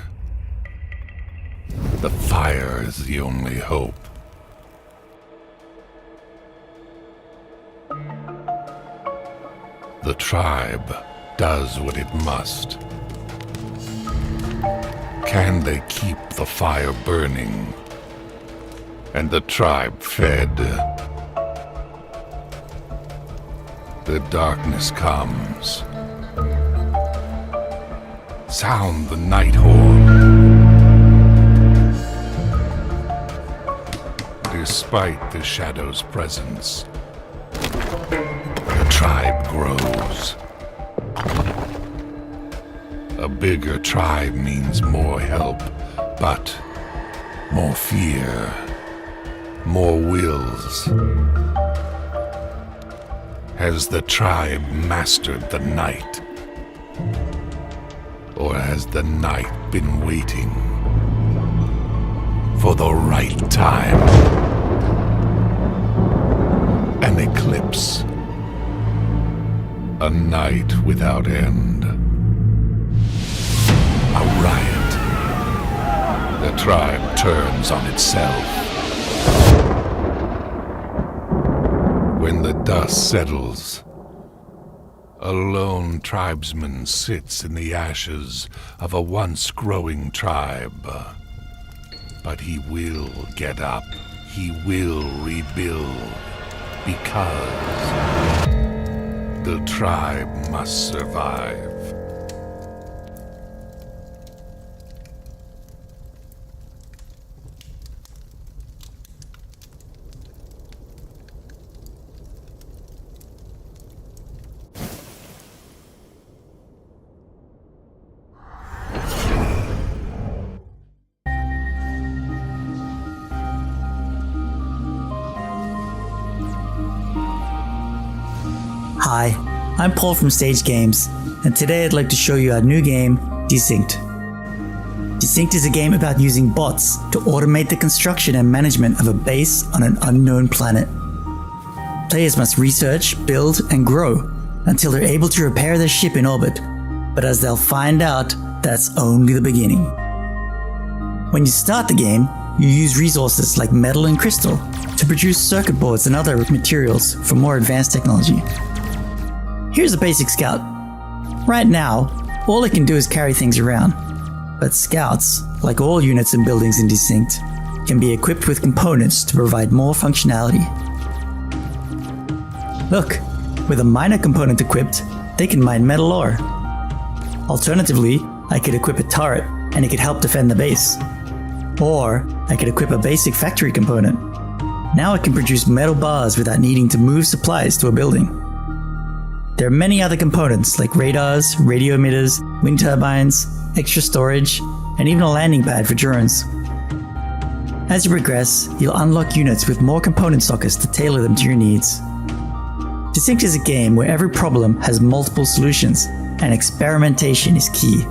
The fire is the only hope. The tribe does what it must. Can they keep the fire burning and the tribe fed? The darkness comes. Sound the night horn. Despite the shadow's presence, the tribe grows. A bigger tribe means more help, but more fear, more wills. Has the tribe mastered the night? Or has the night been waiting for the right time? An eclipse. A night without end. A riot. The tribe turns on itself. When the dust settles, a lone tribesman sits in the ashes of a once growing tribe. But he will get up. He will rebuild. Because the tribe must survive. Hi, I'm Paul from Stage Games, and today I'd like to show you our new game, Desynced. Desynced is a game about using bots to automate the construction and management of a base on an unknown planet. Players must research, build, and grow until they're able to repair their ship in orbit, but as they'll find out, that's only the beginning. When you start the game, you use resources like metal and crystal to produce circuit boards and other materials for more advanced technology. Here's a basic scout. Right now, all it can do is carry things around, but scouts, like all units and buildings in Desynced, can be equipped with components to provide more functionality. Look, with a miner component equipped, they can mine metal ore. Alternatively, I could equip a turret and it could help defend the base. Or I could equip a basic factory component. Now it can produce metal bars without needing to move supplies to a building. There are many other components like radars, radio emitters, wind turbines, extra storage, and even a landing pad for drones. As you progress, you'll unlock units with more component sockets to tailor them to your needs. Desynced is a game where every problem has multiple solutions, and experimentation is key.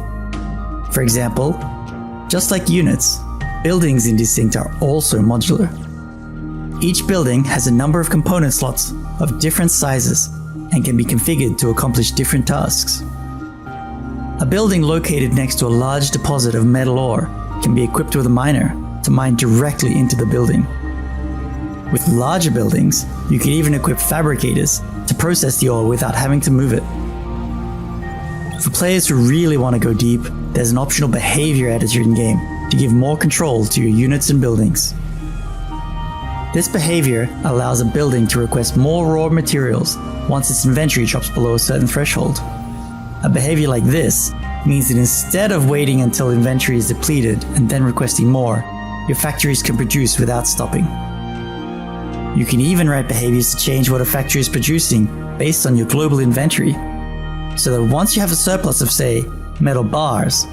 For example, just like units, buildings in Desynced are also modular. Each building has a number of component slots of different sizes and can be configured to accomplish different tasks. A building located next to a large deposit of metal ore can be equipped with a miner to mine directly into the building. With larger buildings, you can even equip fabricators to process the ore without having to move it. For players who really want to go deep, there's an optional behavior editor in-game to give more control to your units and buildings. This behavior allows a building to request more raw materials once its inventory drops below a certain threshold. A behavior like this means that instead of waiting until inventory is depleted and then requesting more, your factories can produce without stopping. You can even write behaviors to change what a factory is producing based on your global inventory, so that once you have a surplus of, say, metal bars,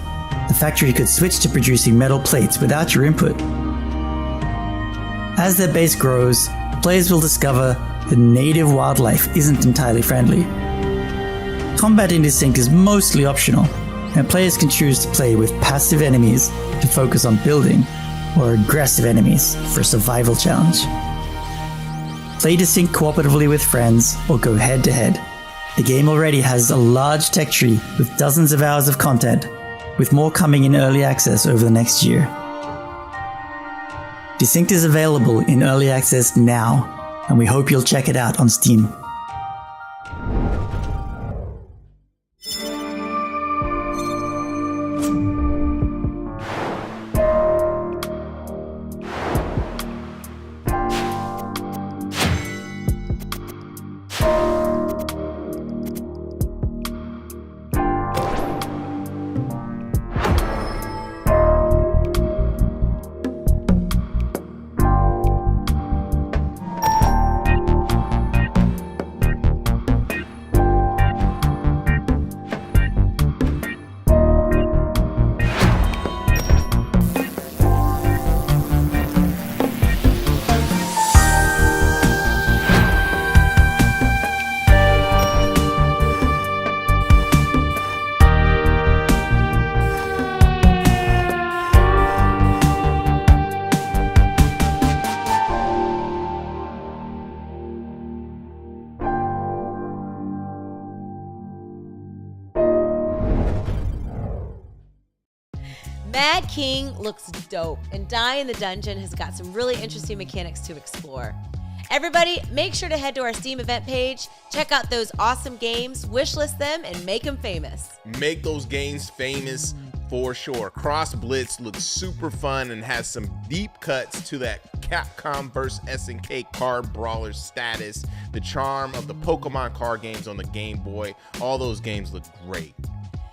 the factory could switch to producing metal plates without your input. As their base grows, players will discover that native wildlife isn't entirely friendly. Combat in Desynced is mostly optional, and players can choose to play with passive enemies to focus on building, or aggressive enemies for a survival challenge. Play Desynced cooperatively with friends, or go head to head. The game already has a large tech tree with dozens of hours of content, with more coming in early access over the next year. Desynced is available in early access now, and we hope you'll check it out on Steam. Mad King looks dope, and Die in the Dungeon has got some really interesting mechanics to explore. Everybody, make sure to head to our Steam event page, check out those awesome games, wishlist them, and make them famous. Make those games famous for sure. Cross Blitz looks super fun and has some deep cuts to that Capcom vs. SNK card brawler status, the charm of the Pokemon card games on the Game Boy. All those games look great.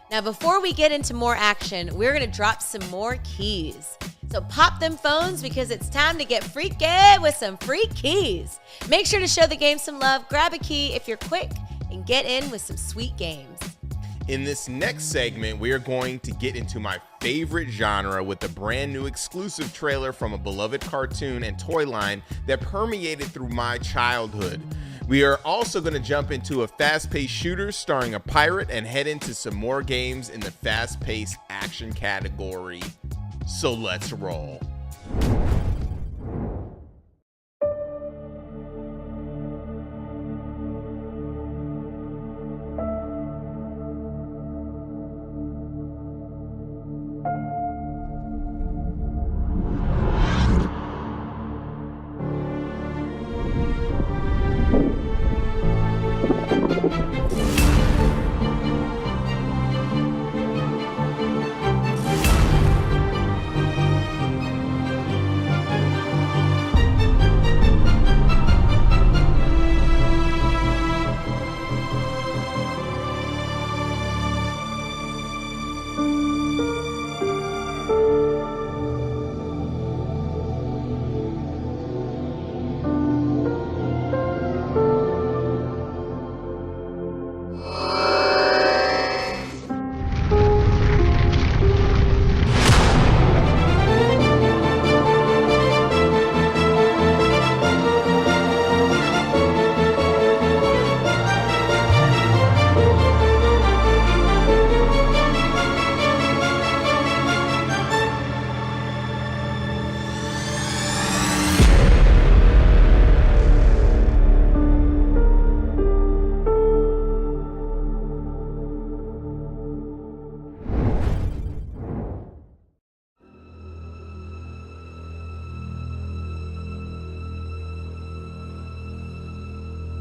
Now, before we get into more action, we're going to drop some more keys. So pop them phones because it's time to get freaky with some free keys. Make sure to show the game some love, grab a key if you're quick, and get in with some sweet games. In this next segment, we are going to get into my favorite genre with a brand new exclusive trailer from a beloved cartoon and toy line that permeated through my childhood. We are also going to jump into a fast-paced shooter starring a pirate and head into some more games in the fast-paced action category. So let's roll.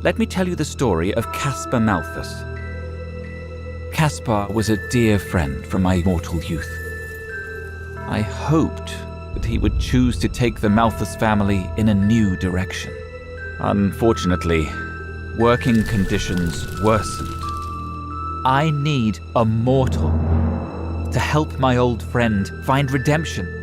Let me tell you the story of Caspar Malthus. Caspar was a dear friend from my mortal youth. I hoped that he would choose to take the Malthus family in a new direction. Unfortunately, working conditions worsened. I need a mortal to help my old friend find redemption.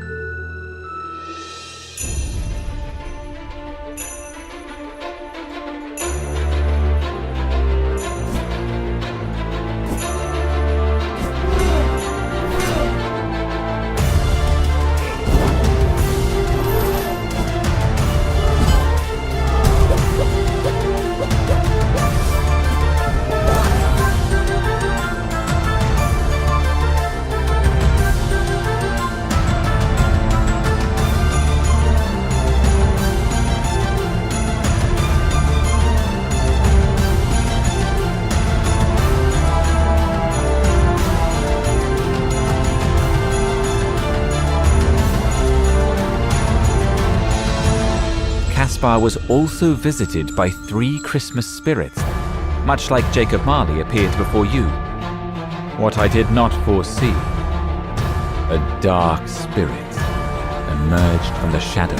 Caspar was also visited by 3 Christmas spirits, much like Jacob Marley appeared before you. What I did not foresee, a dark spirit emerged from the shadows.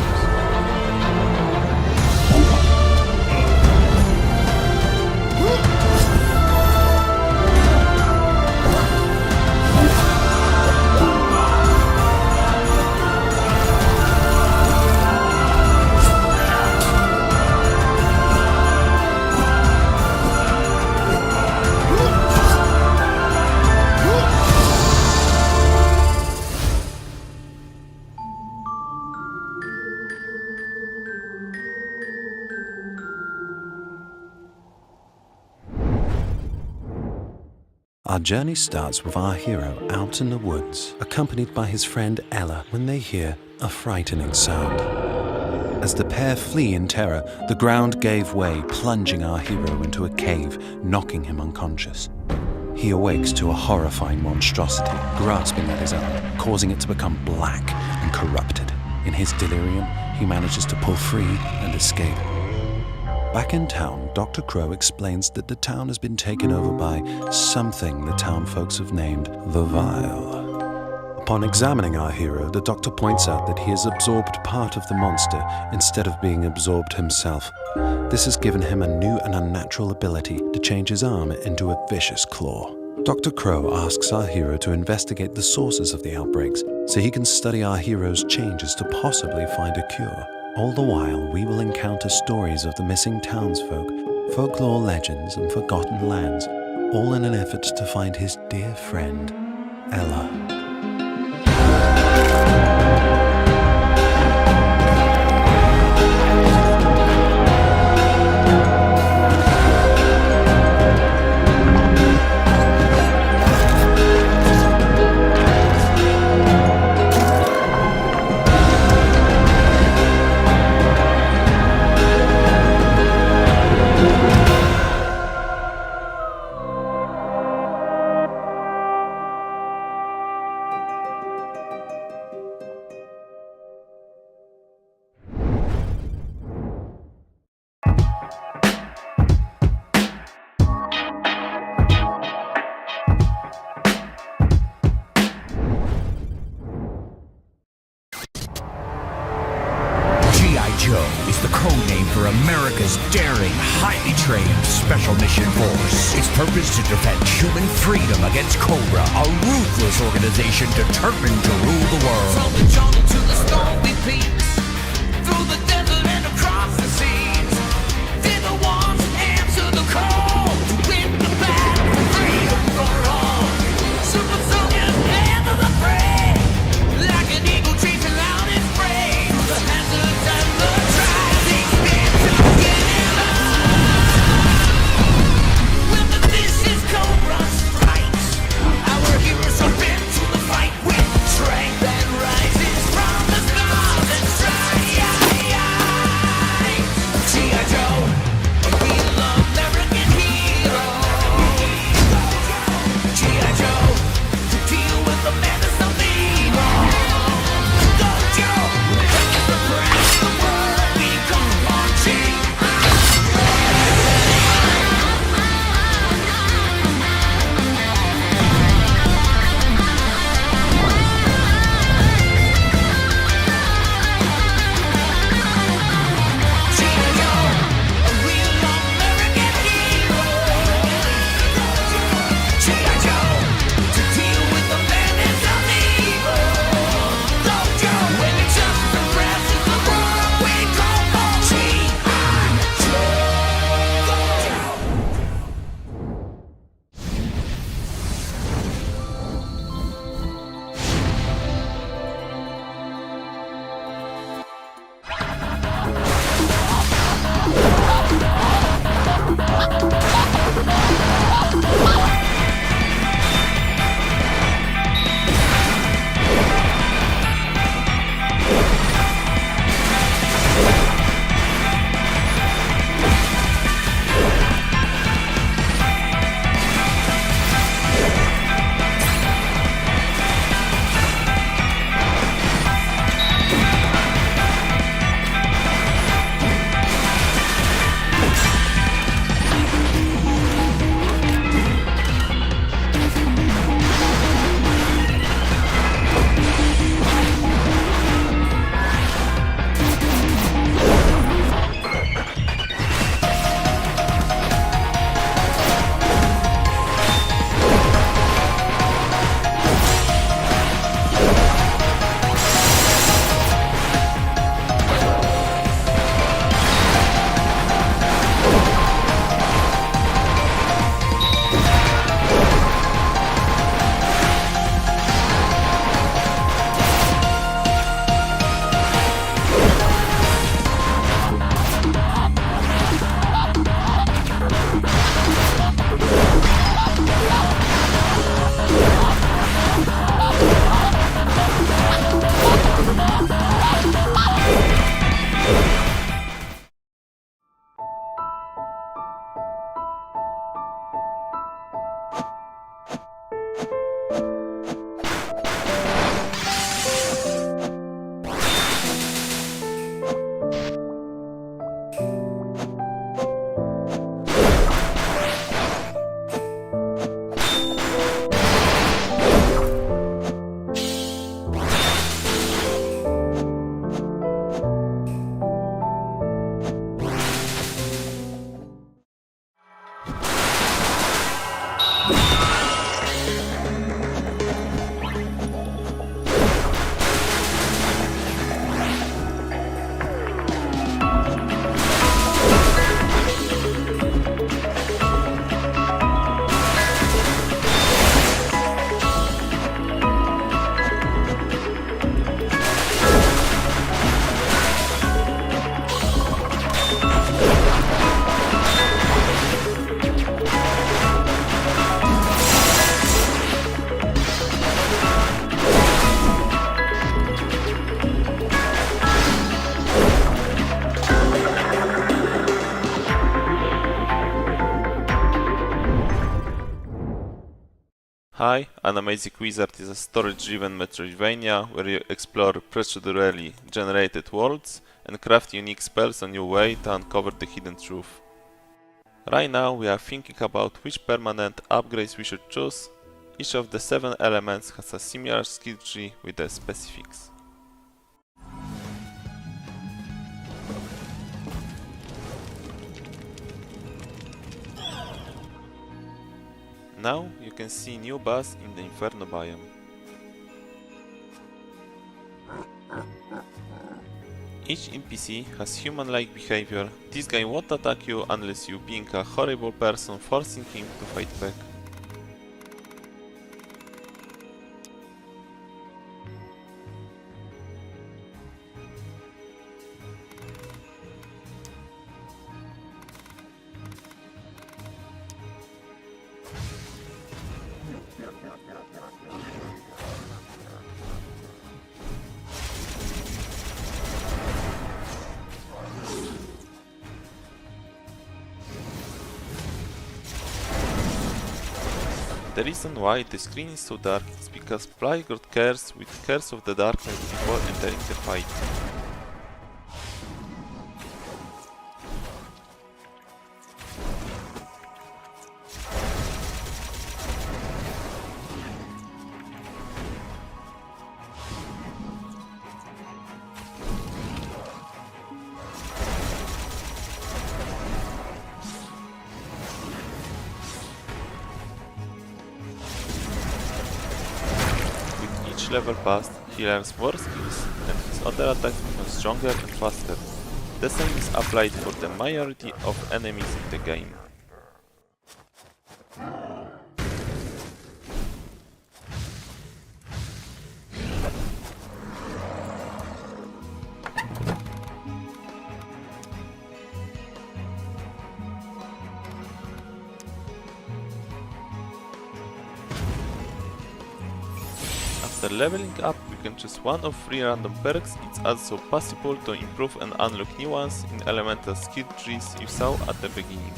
Our journey starts with our hero out in the woods, accompanied by his friend Ella, when they hear a frightening sound. As the pair flee in terror, the ground gave way, plunging our hero into a cave, knocking him unconscious. he awakes to a horrifying monstrosity grasping at his arm, causing it to become black and corrupted. In his delirium, he manages to pull free and escape. Back in town, Dr. Crow explains that the town has been taken over by something the town folks have named the Vile. Upon examining our hero, the doctor points out that he has absorbed part of the monster instead of being absorbed himself. This has given him a new and unnatural ability to change his arm into a vicious claw. Dr. Crow asks our hero to investigate the sources of the outbreaks so he can study our hero's changes to possibly find a cure. All the while, we will encounter stories of the missing townsfolk, folklore legends, and forgotten lands, all in an effort to find his dear friend, Ella. Joe is the code name for America's daring, highly trained Special Mission Force. Its purpose to defend human freedom against Cobra, a ruthless organization determined to rule the world. From the jungle to the stormy peaks, through the desert and across the seas, they're the ones who answer the call to win the battle for freedom for all. Super soldiers never afraid, like an eagle chasing out its prey. The hazards and the trials they stand to get it on. When the vicious Cobra strikes, our heroes are bent to the fight with strength that rises from the stars and strikes. Hi, An Amazing Wizard is a story-driven Metroidvania where you explore procedurally generated worlds and craft unique spells on your way to uncover the hidden truth. Right now we are thinking about which permanent upgrades we should choose. Each of the 7 elements has a similar skill tree with the specifics. Now you can see new boss in the Inferno biome. Each NPC has human-like behavior. This guy won't attack you unless you being a horrible person forcing him to fight back. The reason why the screen is so dark is because player got cursed with Curse of the Darkness before entering the fight. Level passed, he learns more skills and his other attacks become stronger and faster. The same is applied for the majority of enemies in the game. After leveling up, you can choose one of 3 random perks. It's also possible to improve and unlock new ones in elemental skill trees you saw at the beginning.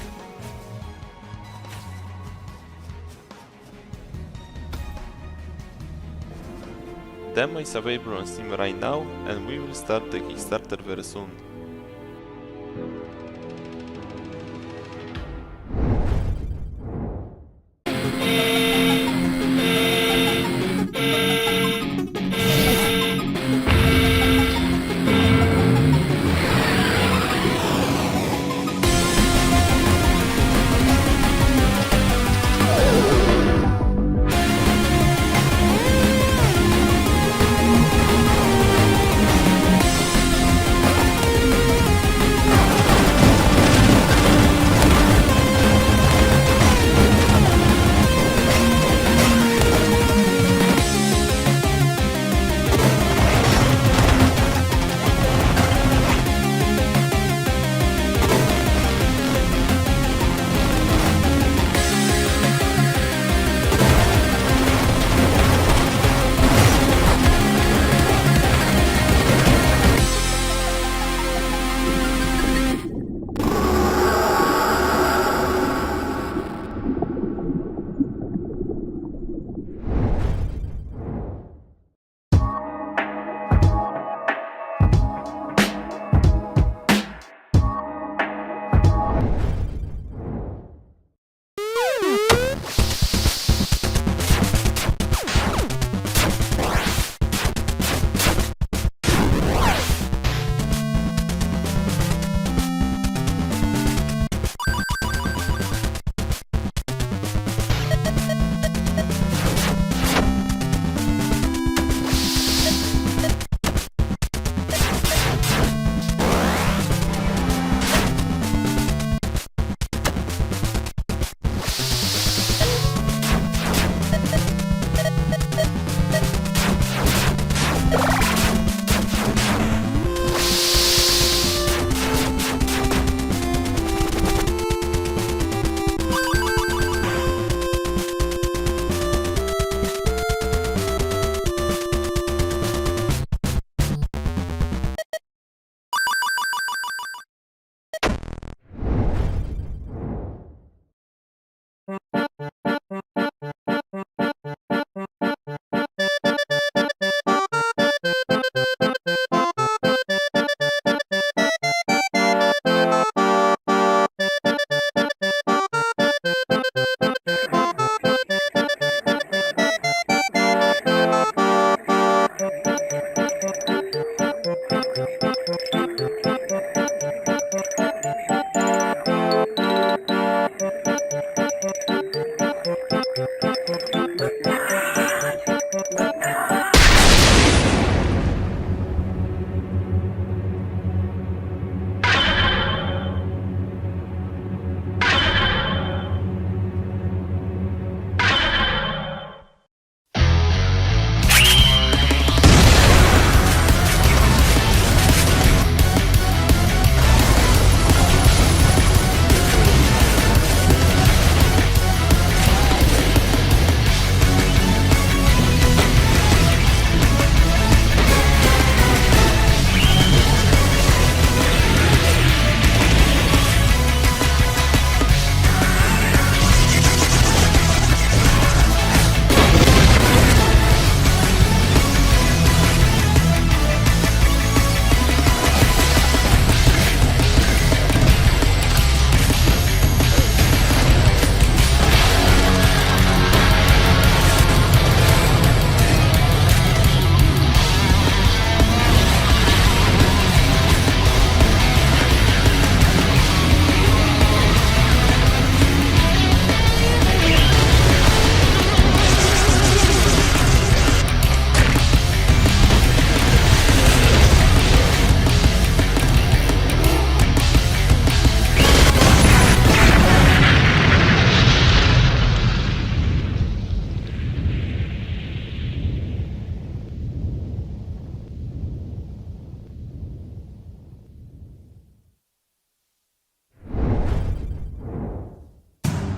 Demo is available on Steam right now, and we will start the Kickstarter very soon.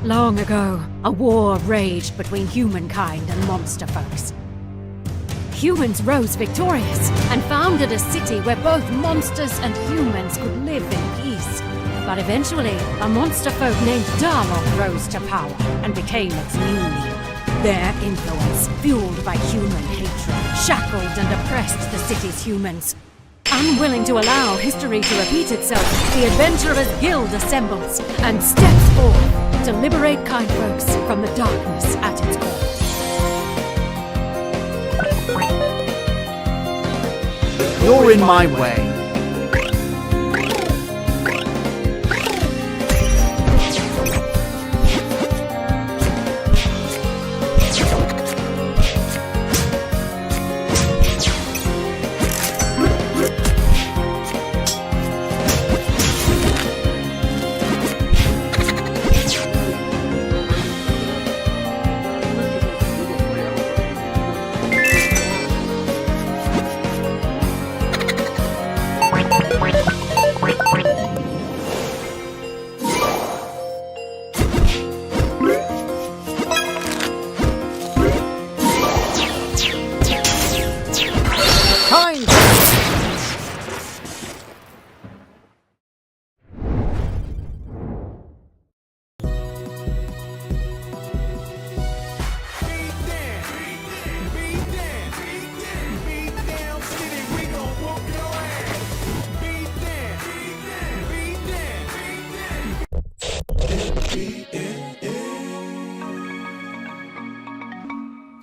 Long ago, a war raged between humankind and monster folks. Humans rose victorious and founded a city where both monsters and humans could live in peace. But eventually, a monster folk named Darmok rose to power and became its new leader. Their influence, fueled by human hatred, shackled and oppressed the city's humans. Unwilling to allow history to repeat itself, the Adventurers Guild assembles and steps forth to liberate kind folks from the darkness at its core. You're in my way.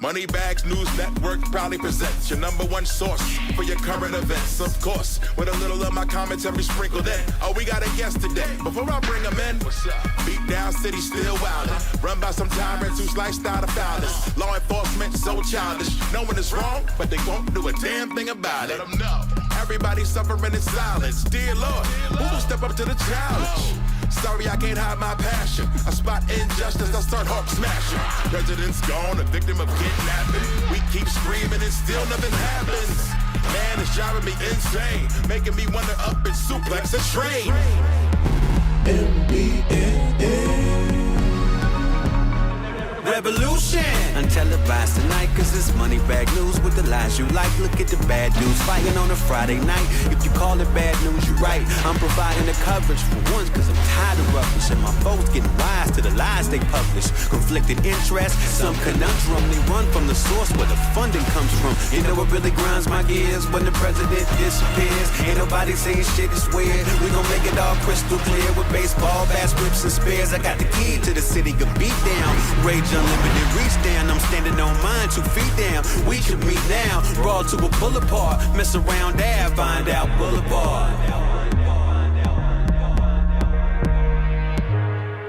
Moneybags News Network proudly presents your #1 source for your current events. Of course, with a little of my commentary sprinkled in. Oh, we got a guest today. Before I bring him in, what's up? Beat down city still wildin'. Run by some tyrants whose lifestyle the foulest. Law enforcement so childish. Knowing it's wrong, but they won't do a damn thing about it. Let them know. Everybody suffering in silence. Dear Lord, who will step up to the challenge? Sorry, I can't hide my passion. I spot injustice, I start Hulk smashing. President's gone, a victim of kidnapping. We keep screaming and still nothing happens. Man, it's driving me insane, making me wonder up and suplex a train. Revolution! Untelevised tonight, cause it's money bag news with the lies you like. Look at the bad news fighting on a Friday night. If you call it bad news, you're right. I'm providing the coverage for once, cause I'm tired of rubbish. And my folks getting wise to the lies they publish. Conflicted interests, some conundrum. They run from the source where the funding comes from. You know what really grinds my gears? When the president disappears. Ain't nobody saying shit is weird. We gon' make it all crystal clear with baseball, bats, whips, and spears. I got the key to the city, get beat down. Rage unlimited, reach down. I'm standing on mine, 2 feet down. We should meet now. Brawl to a pull apart. Mess around there, find out Boulevard.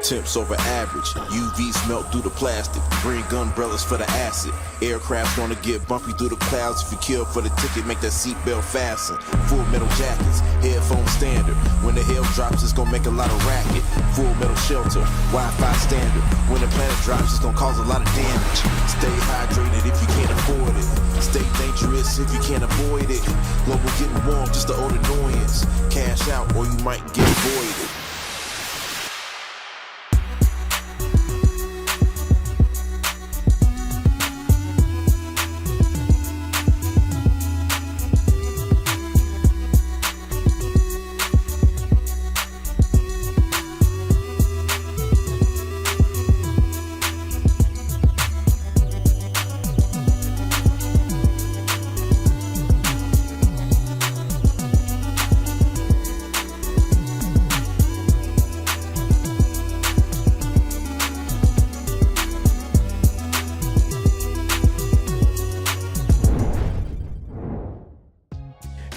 Temps over average, UVs melt through the plastic. Bring umbrellas for the acid. Aircraft gonna get bumpy through the clouds. If you kill for the ticket, make that seatbelt fasten. Full metal jackets, headphones standard. When the hail drops, it's gonna make a lot of racket. Full metal shelter, Wi-Fi standard. When the planet drops, it's gonna cause a lot of damage. Stay hydrated if you can't afford it. Stay dangerous if you can't avoid it. Global getting warm, just the old annoyance. Cash out or you might get voided.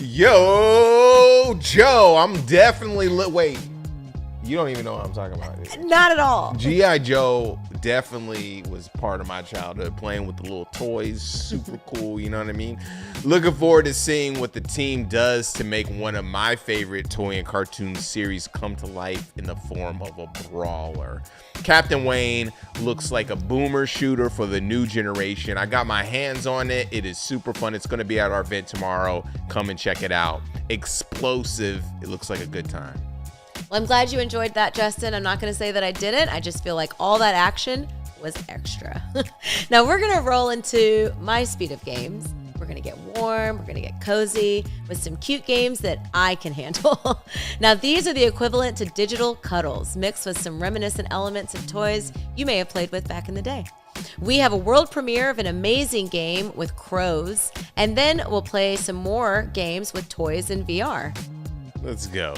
Yo, Joe, I'm definitely wait. You don't even know what I'm talking about. Not at all. G.I. Joe definitely was part of my childhood, playing with the little toys, super cool, you know what I mean? Looking forward to seeing what the team does to make one of my favorite toy and cartoon series come to life in the form of a brawler. Captain Wayne looks like a boomer shooter for the new generation. I got my hands on it. It is super fun. It's going to be at our event tomorrow. Come and check it out. Explosive. It looks like a good time. Well, I'm glad you enjoyed that, Justin. I'm not going to say that I didn't. I just feel like all that action was extra. Now we're going to roll into my speed of games. We're going to get warm. We're going to get cozy with some cute games that I can handle. Now, these are the equivalent to digital cuddles, mixed with some reminiscent elements of toys you may have played with back in the day. We have a world premiere of an amazing game with crows, and then we'll play some more games with toys in VR. Let's go.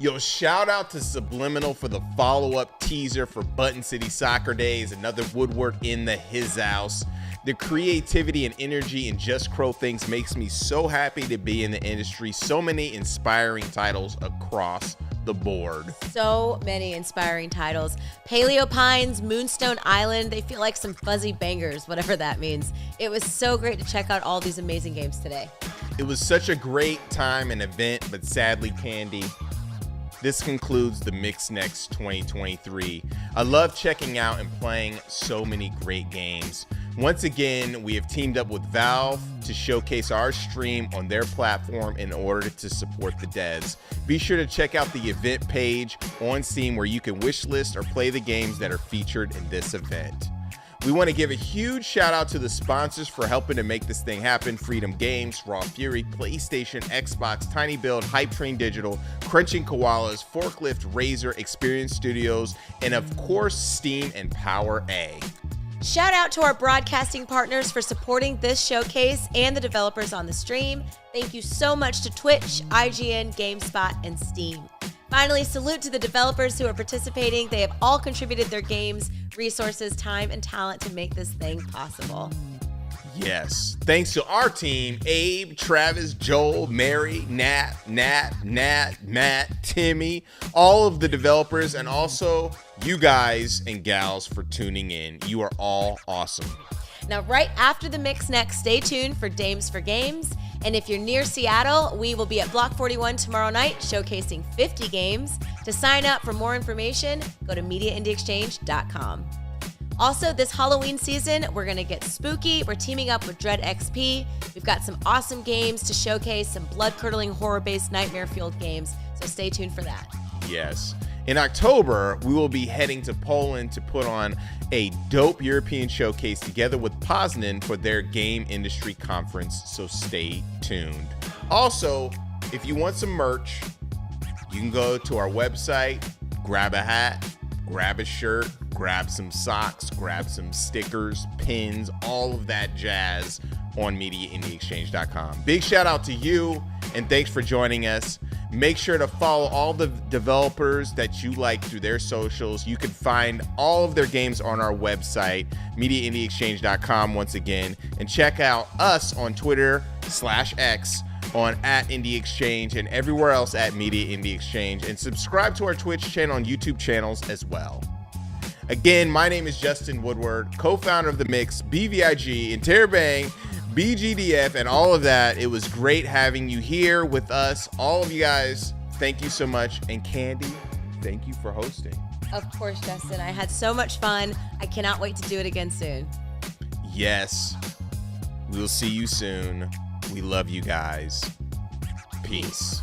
Yo, shout out to Subliminal for the follow-up teaser for Button City Soccer Days, another woodwork in the his house. The creativity and energy in Just Crow Things makes me so happy to be in the industry. So many inspiring titles across the board. So many inspiring titles. Paleo Pines, Moonstone Island, they feel like some fuzzy bangers, whatever that means. It was so great to check out all these amazing games today. It was such a great time and event, but sadly, Candy, this concludes the Mix Next 2023. I love checking out and playing so many great games. Once again, we have teamed up with Valve to showcase our stream on their platform in order to support the devs. Be sure to check out the event page on Steam where you can wishlist or play the games that are featured in this event. We want to give a huge shout out to the sponsors for helping to make this thing happen. Freedom Games, Raw Fury, PlayStation, Xbox, Tiny Build, Hype Train Digital, Crunching Koalas, Forklift, Razor, Experience Studios, and of course, Steam and Power A. Shout out to our broadcasting partners for supporting this showcase and the developers on the stream. Thank you so much to Twitch, IGN, GameSpot, and Steam. Finally, salute to the developers who are participating. They have all contributed their games, resources, time, and talent to make this thing possible. Yes. Thanks to our team, Abe, Travis, Joel, Mary, Nat, Matt, Timmy, all of the developers, and also you guys and gals for tuning in. You are all awesome. Now, right after the Mix Next, stay tuned for Dames for Games. And if you're near Seattle, we will be at Block 41 tomorrow night showcasing 50 games. To sign up for more information, go to MediaIndieExchange.com. Also, this Halloween season, we're going to get spooky. We're teaming up with Dread XP. We've got some awesome games to showcase, some blood-curdling, horror-based, nightmare-fueled games. So stay tuned for that. Yes. In October, we will be heading to Poland to put on a dope European showcase together with Poznan for their game industry conference, so stay tuned. Also, if you want some merch, you can go to our website, grab a hat, grab a shirt, grab some socks, grab some stickers, pins, all of that jazz on MediaIndieExchange.com. Big shout out to you, and thanks for joining us. Make sure to follow all the developers that you like through their socials. You can find all of their games on our website, MediaIndieExchange.com once again, and check out us on Twitter/X on @IndieExchange and everywhere else at Media Indie Exchange, and subscribe to our Twitch channel and YouTube channels as well. Again, my name is Justin Woodward, co-founder of The Mix, BVIG, Interrobang, BGDF, and all of that. It was great having you here with us. All of you guys, thank you so much. And Candy, thank you for hosting. Of course, Justin. I had so much fun. I cannot wait to do it again soon. Yes. We'll see you soon. We love you guys. Peace.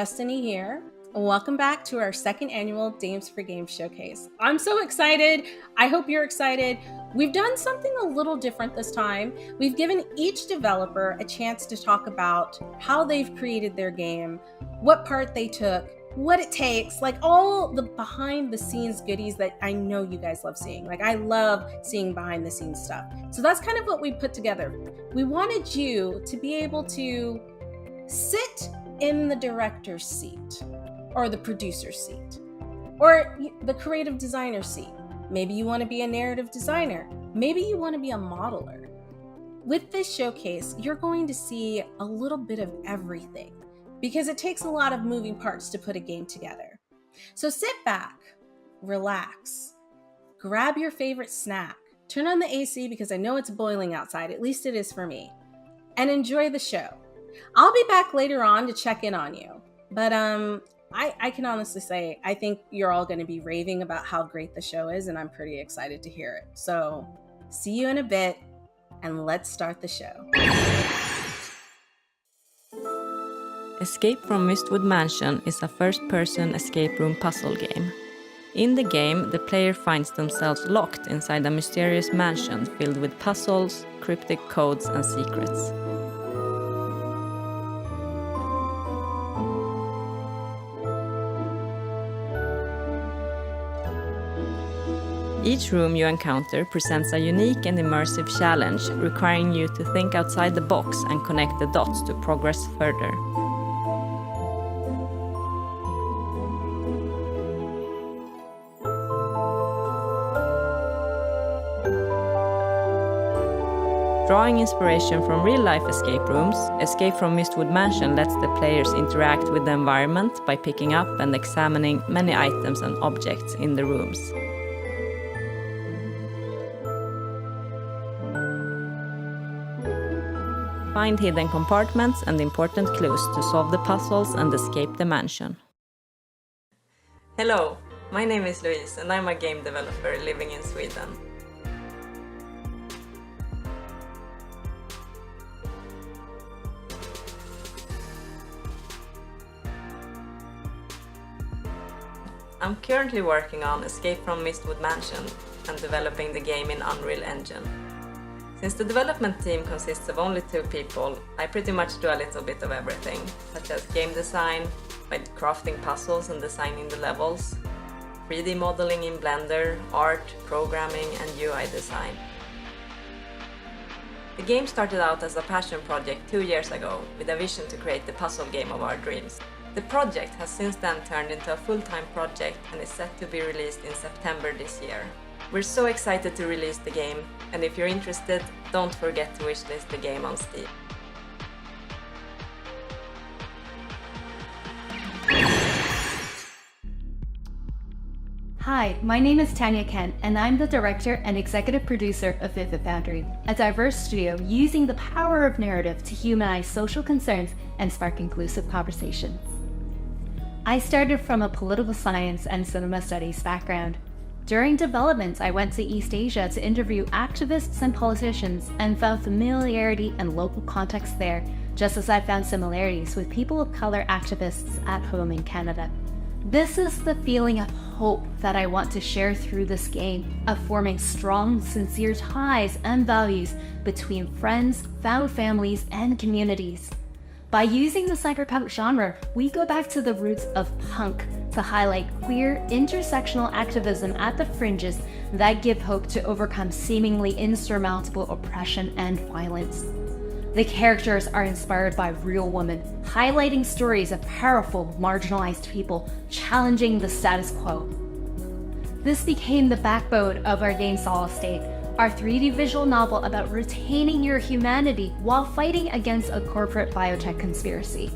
Destiny here. Welcome back to our second annual Dames for Games showcase. I'm so excited. I hope you're excited. We've done something a little different this time. We've given each developer a chance to talk about how they've created their game, what part they took, what it takes, like all the behind the scenes goodies that I know you guys love seeing. Like I love seeing behind the scenes stuff. So that's kind of what we put together. We wanted you to be able to sit in the director's seat or the producer's seat or the creative designer's seat. Maybe you want to be a narrative designer. Maybe you want to be a modeler. With this showcase, you're going to see a little bit of everything because it takes a lot of moving parts to put a game together. So sit back, relax, grab your favorite snack, turn on the AC because I know it's boiling outside, at least it is for me, and enjoy the show. I'll be back later on to check in on you, but I can honestly say I think you're all going to be raving about how great the show is, and I'm pretty excited to hear it. So see you in a bit, and let's start the show. Escape from Mistwood Mansion is a first-person escape room puzzle game. In the game, the player finds themselves locked inside a mysterious mansion filled with puzzles, cryptic codes, and secrets. Each room you encounter presents a unique and immersive challenge, requiring you to think outside the box and connect the dots to progress further. Drawing inspiration from real-life escape rooms, Escape from Mistwood Mansion lets the players interact with the environment by picking up and examining many items and objects in the rooms. Find hidden compartments and important clues to solve the puzzles and escape the mansion. Hello, my name is Louise and I'm a game developer living in Sweden. I'm currently working on Escape from Mistwood Mansion and developing the game in Unreal Engine. Since the development team consists of only 2 people, I pretty much do a little bit of everything, such as game design, by crafting puzzles and designing the levels, 3D modeling in Blender, art, programming, and UI design. The game started out as a passion project 2 years ago, with a vision to create the puzzle game of our dreams. The project has since then turned into a full-time project and is set to be released in September this year. We're so excited to release the game, and if you're interested, don't forget to wishlist the game on Steam. Hi, my name is Tanya Kent, and I'm the director and executive producer of Viva, a diverse studio using the power of narrative to humanize social concerns and spark inclusive conversations. I started from a political science and cinema studies background. During development, I went to East Asia to interview activists and politicians and found familiarity and local context there, just as I found similarities with people of color activists at home in Canada. This is the feeling of hope that I want to share through this game, of forming strong, sincere ties and values between friends, found families, and communities. By using the cyberpunk genre, we go back to the roots of punk to highlight queer, intersectional activism at the fringes that give hope to overcome seemingly insurmountable oppression and violence. The characters are inspired by real women, highlighting stories of powerful, marginalized people challenging the status quo. This became the backbone of our game Solid State, our 3D visual novel about retaining your humanity while fighting against a corporate biotech conspiracy.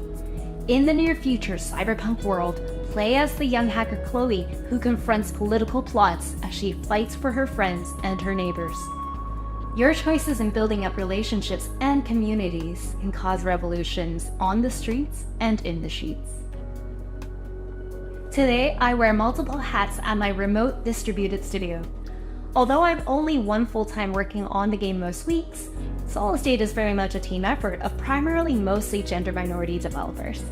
In the near future cyberpunk world, play as the young hacker Chloe, who confronts political plots as she fights for her friends and her neighbors. Your choices in building up relationships and communities can cause revolutions on the streets and in the sheets. Today, I wear multiple hats at my remote distributed studio. Although I'm only one full-time working on the game most weeks, Solid State is very much a team effort of primarily mostly gender minority developers.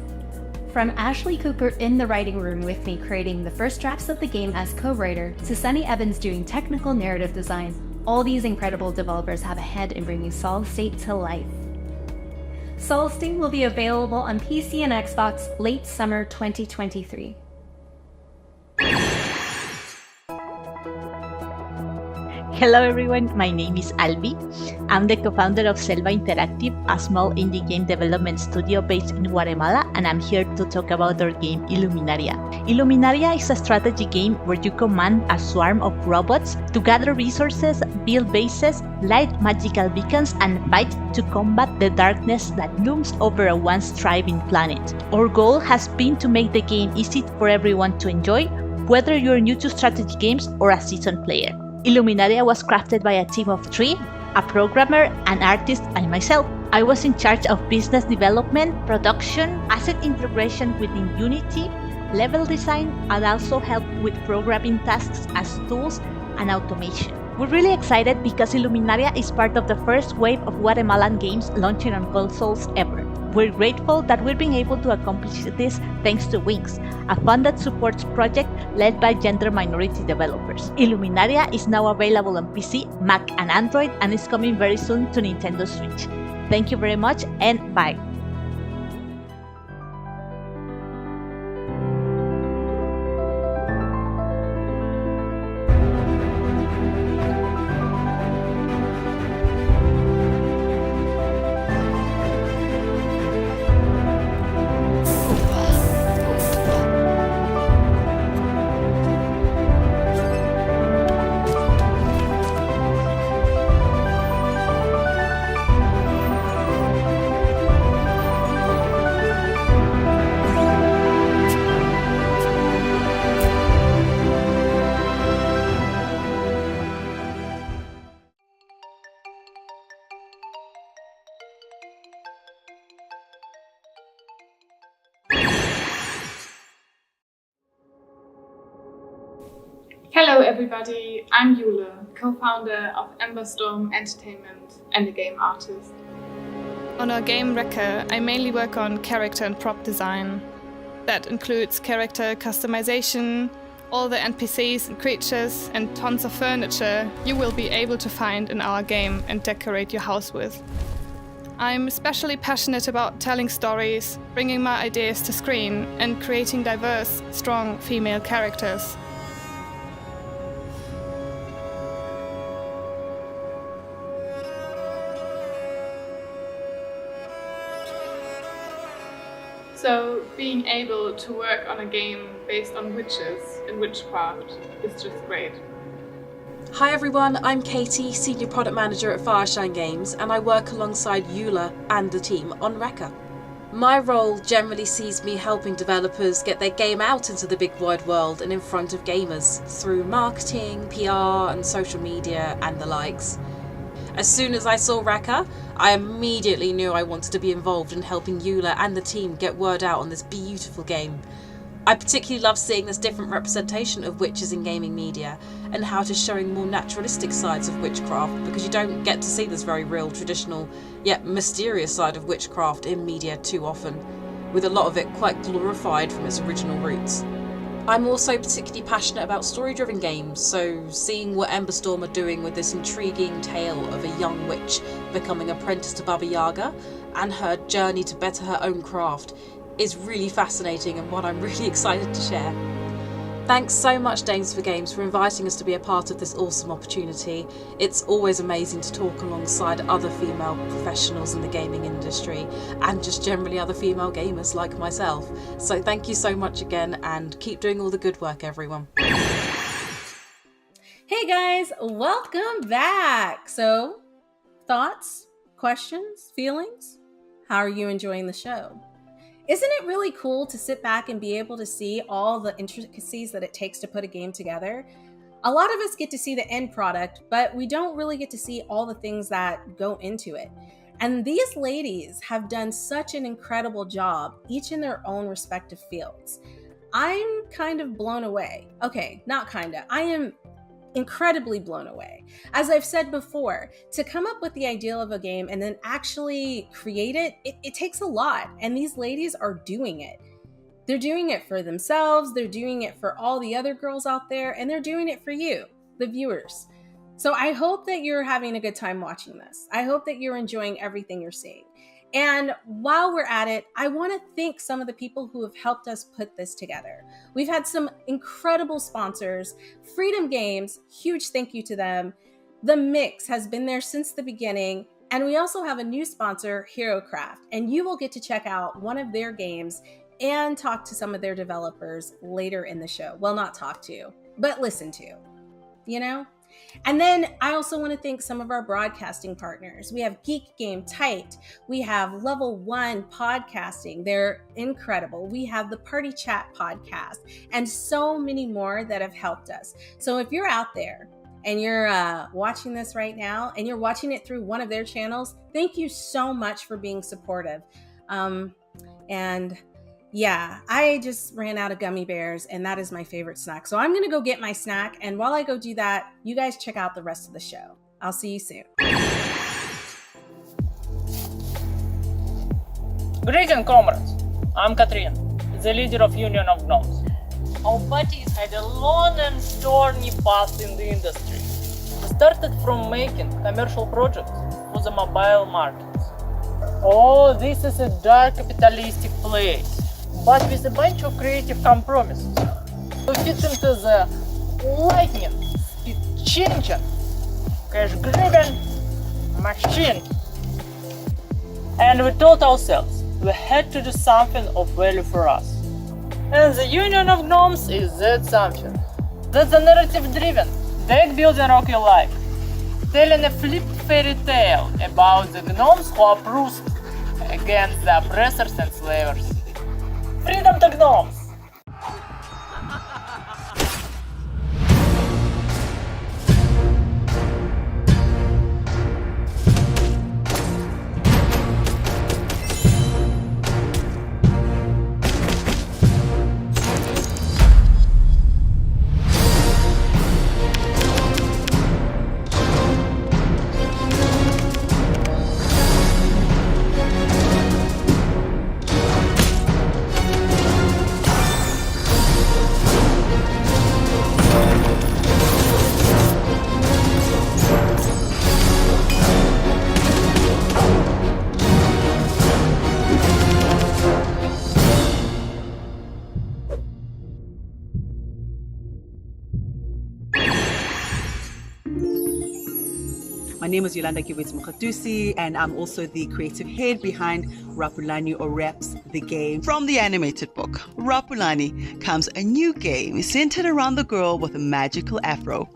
From Ashley Cooper in the writing room with me creating the first drafts of the game as co-writer, to Sunny Evans doing technical narrative design, all these incredible developers have a hand in bringing Solid State to life. Solid State will be available on PC and Xbox late summer 2023. Hello everyone, my name is Albi. I'm the co-founder of Selva Interactive, a small indie game development studio based in Guatemala, and I'm here to talk about our game Illuminaria. Illuminaria is a strategy game where you command a swarm of robots to gather resources, build bases, light magical beacons, and fight to combat the darkness that looms over a once thriving planet. Our goal has been to make the game easy for everyone to enjoy, whether you're new to strategy games or a seasoned player. Illuminaria was crafted by a team of 3, a programmer, an artist, and myself. I was in charge of business development, production, asset integration within Unity, level design, and also helped with programming tasks as tools and automation. We're really excited because Illuminaria is part of the first wave of Guatemalan games launching on consoles ever. We're grateful that we're being able to accomplish this thanks to Wings, a fund that supports projects led by gender minority developers. Illuminaria is now available on PC, Mac, and Android, and is coming very soon to Nintendo Switch. Thank you very much, and bye. Hello everybody, I'm Yule, co-founder of Emberstorm Entertainment and a game artist. On our game Wrecker, I mainly work on character and prop design. That includes character customization, all the NPCs and creatures, and tons of furniture you will be able to find in our game and decorate your house with. I'm especially passionate about telling stories, bringing my ideas to screen, and creating diverse, strong female characters. So being able to work on a game based on witches and witchcraft is just great. Hi everyone, I'm Katie, Senior Product Manager at Fireshine Games, and I work alongside Eula and the team on Wrecker. My role generally sees me helping developers get their game out into the big wide world and in front of gamers through marketing, PR and social media and the likes. As soon as I saw Wrecker, I immediately knew I wanted to be involved in helping Eula and the team get word out on this beautiful game. I particularly love seeing this different representation of witches in gaming media and how it is showing more naturalistic sides of witchcraft, because you don't get to see this very real, traditional, yet mysterious side of witchcraft in media too often, with a lot of it quite glorified from its original roots. I'm also particularly passionate about story-driven games, so seeing what Emberstorm are doing with this intriguing tale of a young witch becoming apprenticed to Baba Yaga and her journey to better her own craft is really fascinating and what I'm really excited to share. Thanks so much Dames for Games for inviting us to be a part of this awesome opportunity. It's always amazing to talk alongside other female professionals in the gaming industry and just generally other female gamers like myself. So thank you so much again and keep doing all the good work everyone. Hey guys, welcome back. So, thoughts, questions, feelings? How are you enjoying the show? Isn't it really cool to sit back and be able to see all the intricacies that it takes to put a game together? A lot of us get to see the end product, but we don't really get to see all the things that go into it. And these ladies have done such an incredible job, each in their own respective fields. I'm kind of blown away. Okay, not kinda. I am incredibly blown away. As I've said before, to come up with the idea of a game and then actually create it, it takes a lot, and these ladies are doing it. They're doing it for themselves, they're doing it for all the other girls out there, and they're doing it for you, the viewers. So I hope that you're having a good time watching this. I hope that you're enjoying everything you're seeing. And while we're at it, I want to thank some of the people who have helped us put this together. We've had some incredible sponsors. Freedom Games, huge thank you to them. The Mix has been there since the beginning. And we also have a new sponsor, HeroCraft. And you will get to check out one of their games and talk to some of their developers later in the show. Well, not talk to, but listen to, you know? And then I also want to thank some of our broadcasting partners. We have Geek Game Tight. We have Level 1 Podcasting. They're incredible. We have the Party Chat Podcast and so many more that have helped us. So if you're out there and you're watching this right now and you're watching it through one of their channels, thank you so much for being supportive. And yeah, I just ran out of gummy bears and that is my favorite snack. So I'm going to go get my snack. And while I go do that, you guys check out the rest of the show. I'll see you soon. Greetings, comrades. I'm Katrin, the leader of Union of Gnomes. Our parties had a long and thorny path in the industry. We started from making commercial projects for the mobile markets. Oh, this is a dark capitalistic place, but with a bunch of creative compromises. We fit into the lightning, speed-changing, cash-driven machine. And we told ourselves we had to do something of value for us. And the Union of Gnomes is that something. That's a narrative-driven, deck-building rock your life, telling a flipped fairy tale about the gnomes who are proof against the oppressors and slavers. Freedom to gnomes! My name is Yolanda Kibwezi Mukatusi, and I'm also the creative head behind Rapulani or Raps, the game. From the animated book, Rapulani comes a new game centered around the girl with a magical afro.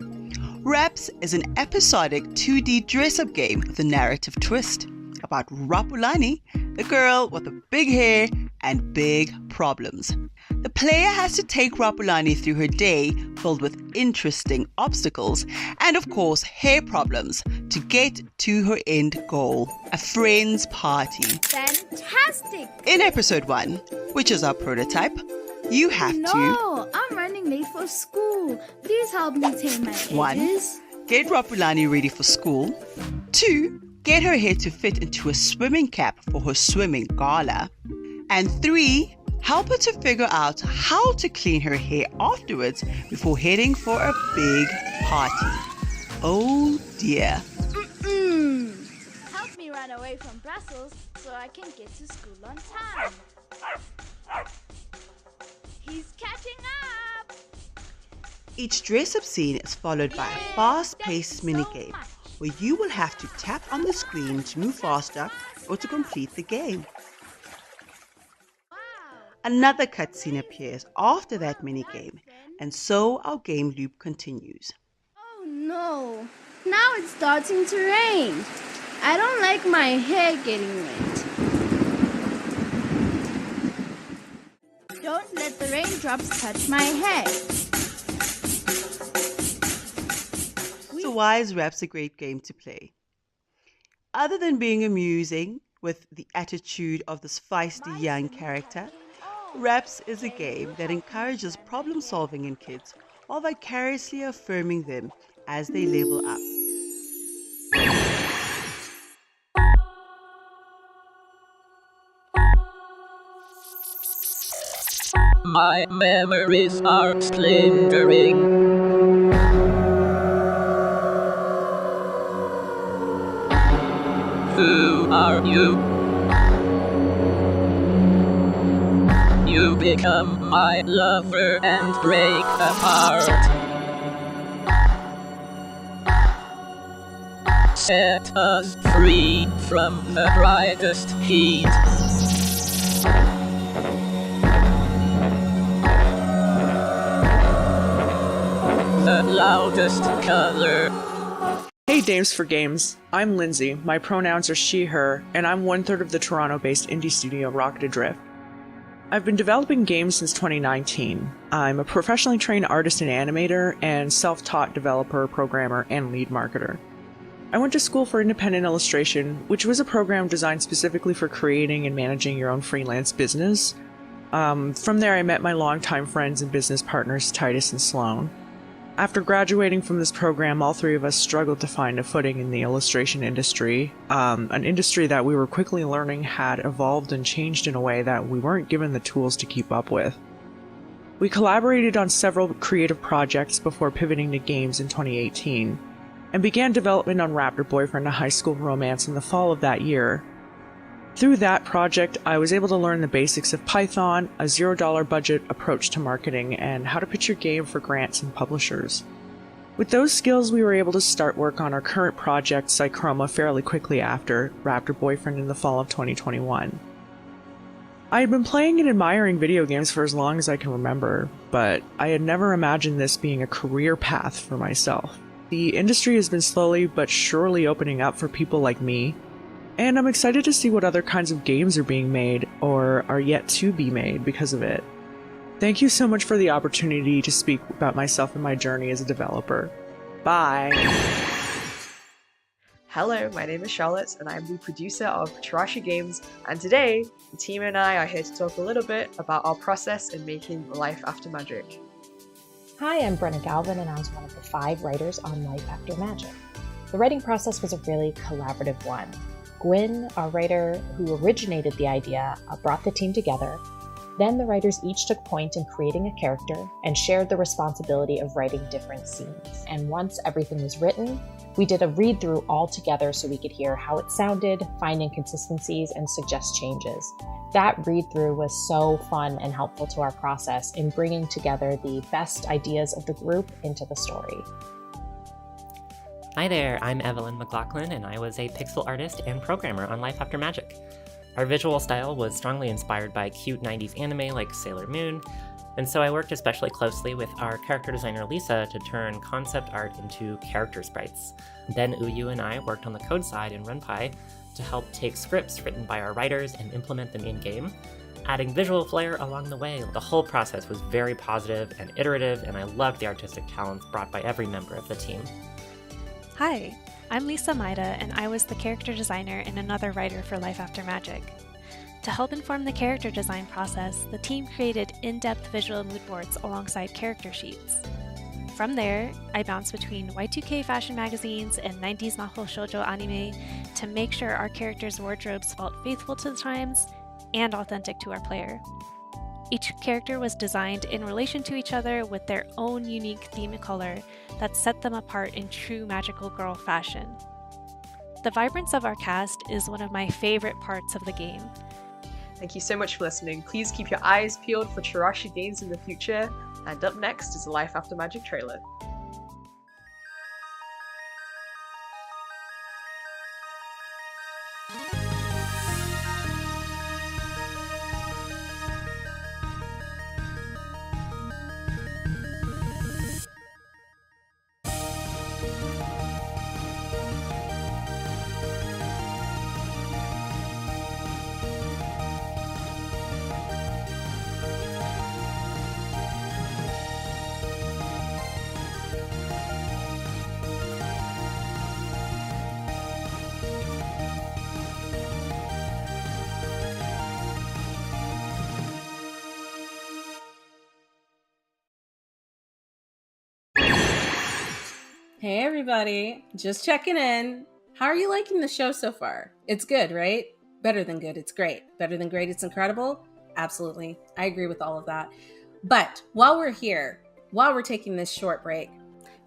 Raps is an episodic 2D dress-up game with a narrative twist about Rapulani, the girl with the big hair and big problems. The player has to take Rapulani through her day filled with interesting obstacles and, of course, hair problems to get to her end goal, a friend's party. Fantastic! In episode 1, which is our prototype, you have No, I'm running late for school. Please help me tame my edges. 1. Get Rapulani ready for school. 2. Get her hair to fit into a swimming cap for her swimming gala. And 3. Help her to figure out how to clean her hair afterwards before heading for a big party. Oh dear. Help me run away from Brussels so I can get to school on time. He's catching up! Each dress-up scene is followed by a fast-paced minigame where you will have to tap on the screen to move faster or to complete the game. Another cutscene appears after that minigame, and so our game loop continues. Oh no! Now it's starting to rain. I don't like my hair getting wet. Don't let the raindrops touch my hair. So why is Raps a great game to play? Other than being amusing with the attitude of this feisty young character, Raps is a game that encourages problem solving in kids while vicariously affirming them as they level up. My memories are splintering. Who are you? You become my lover and break apart. Set us free from the brightest heat. The loudest color. Hey Dames for Games, I'm Lindsay, my pronouns are she, her, and I'm 1/3 of the Toronto-based indie studio Rocket Adrift. I've been developing games since 2019. I'm a professionally trained artist and animator, and self-taught developer, programmer, and lead marketer. I went to school for independent illustration, which was a program designed specifically for creating and managing your own freelance business. From there I met my longtime friends and business partners, Titus and Sloan. After graduating from this program, all three of us struggled to find a footing in the illustration industry, an industry that we were quickly learning had evolved and changed in a way that we weren't given the tools to keep up with. We collaborated on several creative projects before pivoting to games in 2018, and began development on Raptor Boyfriend, a high school romance, in the fall of that year. Through that project, I was able to learn the basics of Python, a $0 budget approach to marketing, and how to pitch your game for grants and publishers. With those skills, we were able to start work on our current project, Psychroma, fairly quickly after Raptor Boyfriend in the fall of 2021. I had been playing and admiring video games for as long as I can remember, but I had never imagined this being a career path for myself. The industry has been slowly but surely opening up for people like me, and I'm excited to see what other kinds of games are being made or are yet to be made because of it. Thank you so much for the opportunity to speak about myself and my journey as a developer. Bye! Hello, my name is Charlotte and I'm the producer of Chirashi Games, and today the team and I are here to talk a little bit about our process in making Life After Magic. Hi, I'm Brenna Galvin and I was one of the 5 writers on Life After Magic. The writing process was a really collaborative one. Gwyn, our writer who originated the idea, brought the team together. Then the writers each took point in creating a character and shared the responsibility of writing different scenes. And once everything was written, we did a read-through all together so we could hear how it sounded, find inconsistencies, and suggest changes. That read-through was so fun and helpful to our process in bringing together the best ideas of the group into the story. Hi there, I'm Evelyn McLaughlin, and I was a pixel artist and programmer on Life After Magic. Our visual style was strongly inspired by cute 90s anime like Sailor Moon, and so I worked especially closely with our character designer Lisa to turn concept art into character sprites. Then Uyu and I worked on the code side in RunPy to help take scripts written by our writers and implement them in-game, adding visual flair along the way. The whole process was very positive and iterative, and I loved the artistic talents brought by every member of the team. Hi, I'm Lisa Maida, and I was the character designer and another writer for Life After Magic. To help inform the character design process, the team created in-depth visual mood boards alongside character sheets. From there, I bounced between Y2K fashion magazines and 90s Mahou Shoujo anime to make sure our characters' wardrobes felt faithful to the times and authentic to our player. Each character was designed in relation to each other with their own unique theme color that set them apart in true magical girl fashion. The vibrance of our cast is one of my favorite parts of the game. Thank you so much for listening. Please keep your eyes peeled for Chirashi games in the future, and up next is a Life After Magic trailer. Hey everybody, just checking in. How are you liking the show so far? It's good, right? Better than good, it's great. Better than great, it's incredible? Absolutely. I agree with all of that. But while we're here, while we're taking this short break,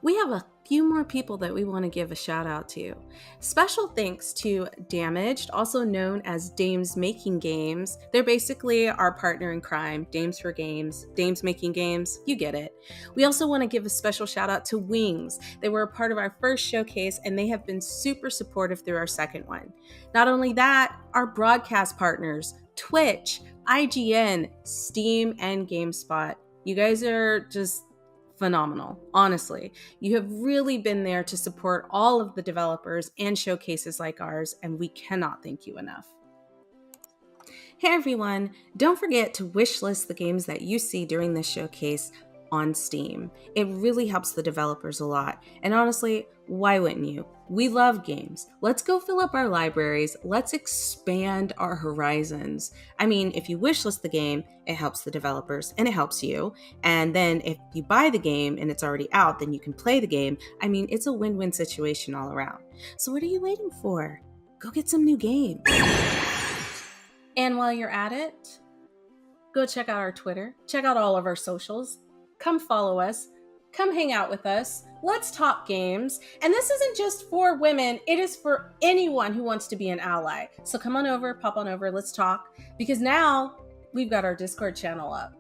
we have a few more people that we want to give a shout out to. Special thanks to Damaged, also known as Dames Making Games. They're basically our partner in crime, Dames for Games, Dames Making Games, you get it. We also want to give a special shout out to Wings. They were a part of our first showcase and they have been super supportive through our second one. Not only that, our broadcast partners, Twitch, IGN, Steam, and GameSpot. You guys are just phenomenal. Honestly, you have really been there to support all of the developers and showcases like ours, and we cannot thank you enough. Hey everyone, don't forget to wishlist the games that you see during this showcase on Steam. It really helps the developers a lot. And honestly, why wouldn't you? We love games. Let's go fill up our libraries. Let's expand our horizons. I mean, if you wishlist the game, it helps the developers and it helps you. And then if you buy the game and it's already out, then you can play the game. I mean, it's a win-win situation all around. So what are you waiting for? Go get some new games. And while you're at it, go check out our Twitter. Check out all of our socials. Come follow us. Come hang out with us. Let's talk games. And this isn't just for women, it is for anyone who wants to be an ally. So come on over, pop on over, let's talk. Because now we've got our Discord channel up.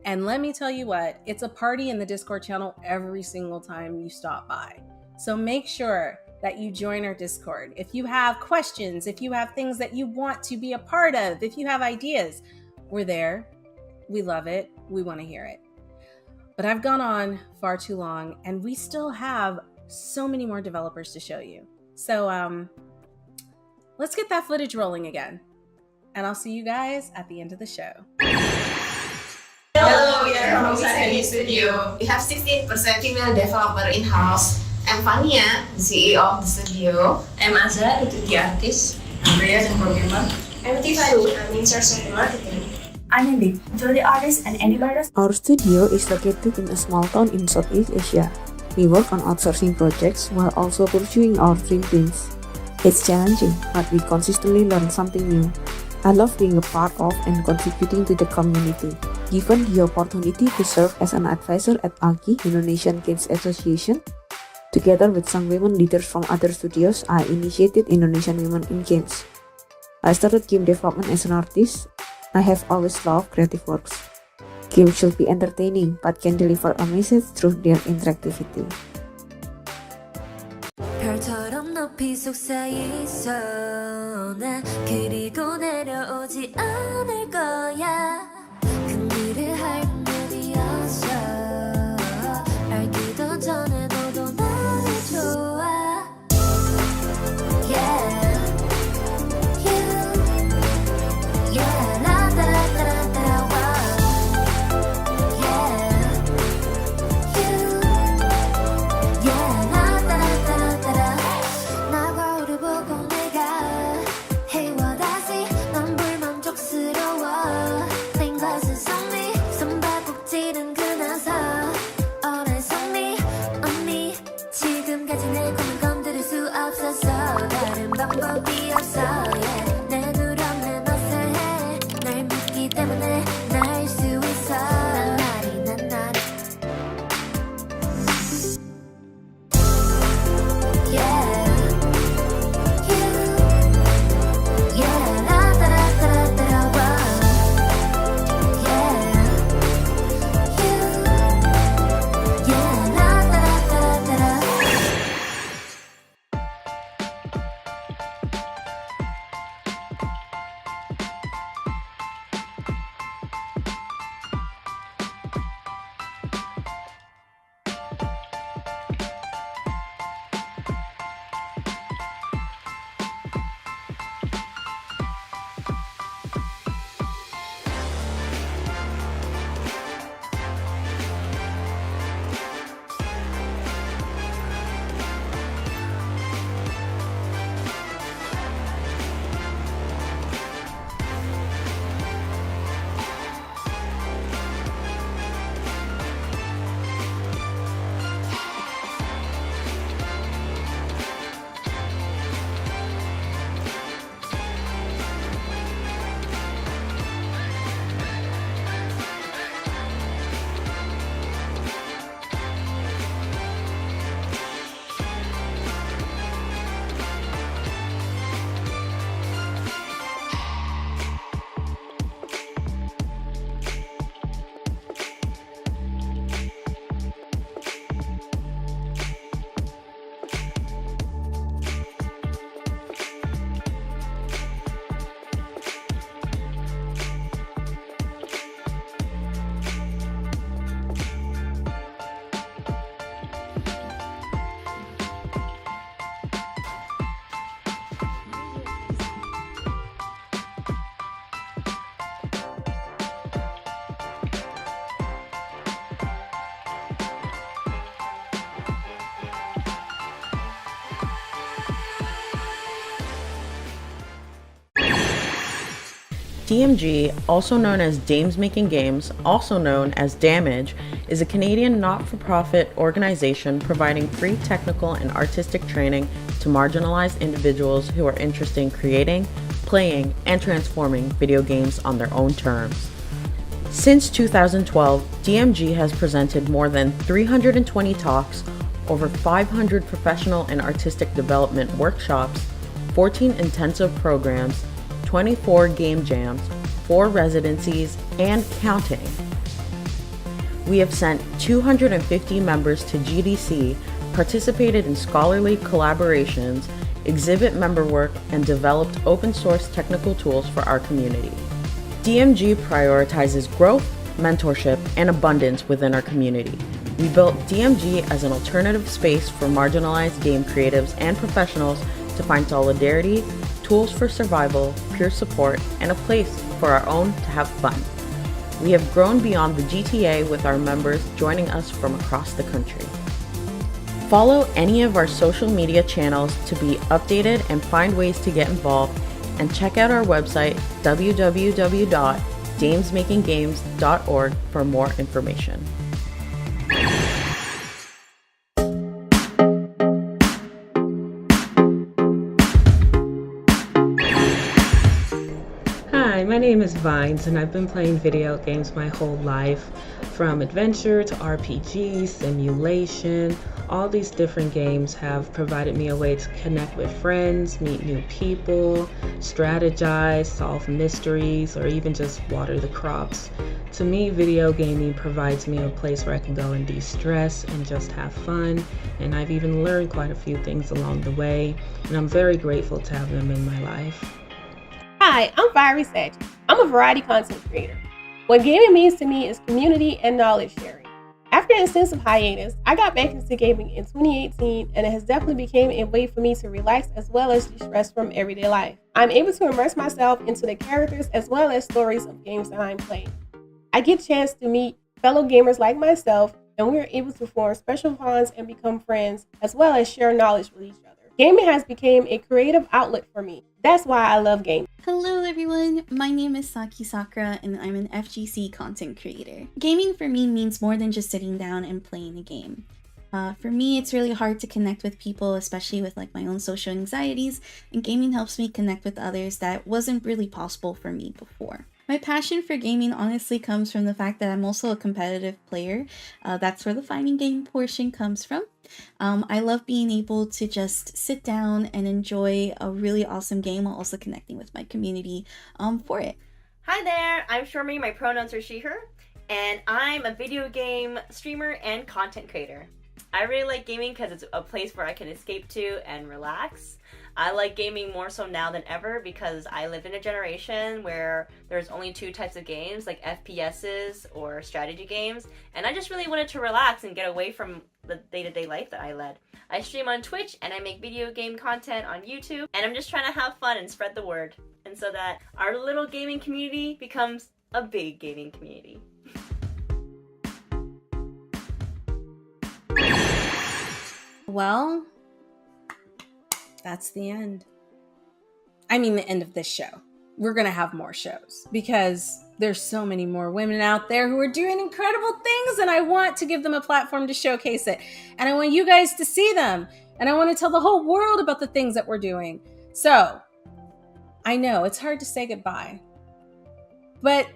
And let me tell you what, it's a party in the Discord channel every single time you stop by. So make sure that you join our Discord. If you have questions, if you have things that you want to be a part of, if you have ideas, we're there. We love it. We want to hear it. But I've gone on far too long, and we still have so many more developers to show you. So let's get that footage rolling again. And I'll see you guys at the end of the show. Hello, we are from Cadence Studio. We have 16% female developer in-house. I'm Fania, the CEO of the studio. I'm Azza, the artist. I'm Rhea, the programmer. I'm Tiffany, I'm in charge of marketing. I'm Indik, the artist and animator. Our studio is located in a small town in Southeast Asia. We work on outsourcing projects while also pursuing our dream teams. It's challenging, but we consistently learn something new. I love being a part of and contributing to the community. Given the opportunity to serve as an advisor at AGI, Indonesian Games Association, together with some women leaders from other studios, I initiated Indonesian Women in Games. I started game development as an artist. I have always loved creative works. Games should be entertaining but can deliver a message through their interactivity. 별처럼 높이 속삭이서 나 그리고 내려오지 않을 거야. 큰 일을 할 일이었어. 알기도 전에 너도 나를 좋아. Yeah. DMG, also known as Dames Making Games, also known as Damage, is a Canadian not-for-profit organization providing free technical and artistic training to marginalized individuals who are interested in creating, playing, and transforming video games on their own terms. Since 2012, DMG has presented more than 320 talks, over 500 professional and artistic development workshops, 14 intensive programs, 24 game jams, 4 residencies, and counting. We have sent 250 members to GDC, participated in scholarly collaborations, exhibit member work, and developed open source technical tools for our community. DMG prioritizes growth, mentorship, and abundance within our community. We built DMG as an alternative space for marginalized game creatives and professionals to find solidarity, tools for survival, peer support, and a place for our own to have fun. We have grown beyond the GTA with our members joining us from across the country. Follow any of our social media channels to be updated and find ways to get involved, and check out our website www.damesmakinggames.org for more information. Hi, my name is Vines, and I've been playing video games my whole life, from adventure to RPG, simulation. All these different games have provided me a way to connect with friends, meet new people, strategize, solve mysteries, or even just water the crops. To me, video gaming provides me a place where I can go and de-stress and just have fun, and I've even learned quite a few things along the way, and I'm very grateful to have them in my life. Hi, I'm Fiery Sage. I'm a variety content creator. What gaming means to me is community and knowledge sharing. After an extensive hiatus, I got back into gaming in 2018, and it has definitely become a way for me to relax as well as de-stress from everyday life. I'm able to immerse myself into the characters as well as stories of games that I'm playing. I get a chance to meet fellow gamers like myself, and we are able to form special bonds and become friends as well as share knowledge with each other. Gaming has become a creative outlet for me. That's why I love gaming. Hello everyone, my name is Saki Sakura and I'm an FGC content creator. Gaming for me means more than just sitting down and playing a game. For me, it's really hard to connect with people, especially with my own social anxieties, and gaming helps me connect with others that wasn't really possible for me before. My passion for gaming honestly comes from the fact that I'm also a competitive player. That's where the fighting game portion comes from. I love being able to just sit down and enjoy a really awesome game while also connecting with my community for it. Hi there, I'm Shormy, my pronouns are she, her, and I'm a video game streamer and content creator. I really like gaming because it's a place where I can escape to and relax. I like gaming more so now than ever because I lived in a generation where there's only 2 types of games, like FPSs or strategy games, and I just really wanted to relax and get away from the day-to-day life that I led. I stream on Twitch and I make video game content on YouTube, and I'm just trying to have fun and spread the word, and so that our little gaming community becomes a big gaming community. Well, that's the end. I mean, the end of this show. We're going to have more shows because there's so many more women out there who are doing incredible things, and I want to give them a platform to showcase it. And I want you guys to see them. And I want to tell the whole world about the things that we're doing. So, I know it's hard to say goodbye, but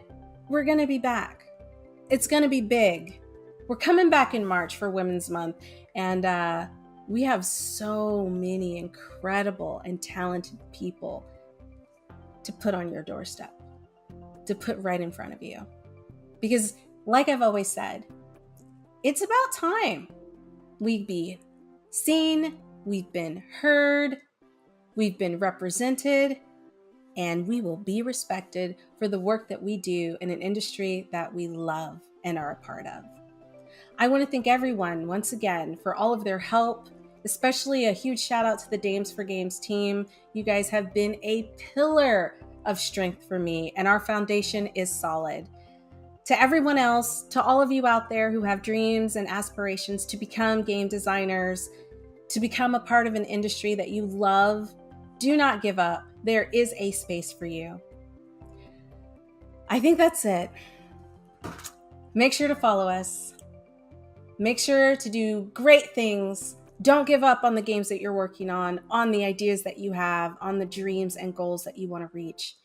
we're going to be back. It's going to be big. We're coming back in March for Women's Month, and we have so many incredible and talented people to put on your doorstep, to put right in front of you. Because, like I've always said, it's about time we've been seen, we've been heard, we've been represented, and we will be respected for the work that we do in an industry that we love and are a part of. I want to thank everyone once again for all of their help, especially a huge shout out to the Dames for Games team. You guys have been a pillar of strength for me, and our foundation is solid. To everyone else, to all of you out there who have dreams and aspirations to become game designers, to become a part of an industry that you love, do not give up. There is a space for you. I think that's it. Make sure to follow us. Make sure to do great things. Don't give up on the games that you're working on the ideas that you have, on the dreams and goals that you want to reach.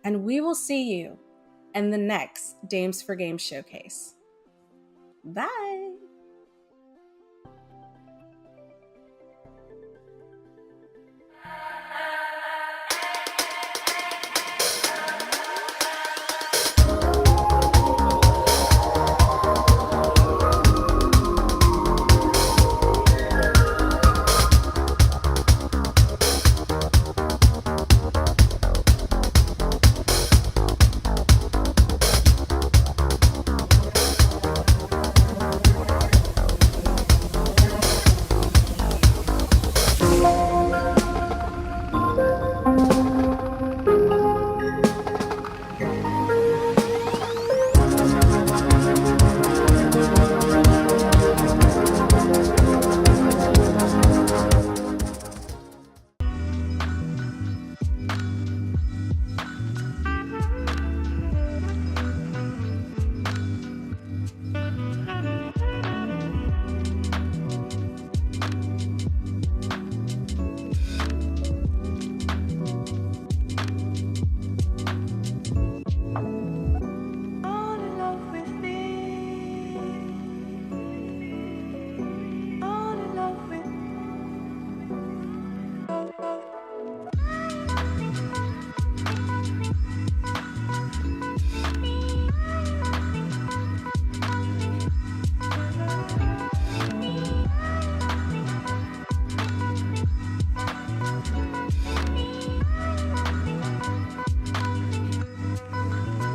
And we will see you in the next Dames for Games showcase. Bye.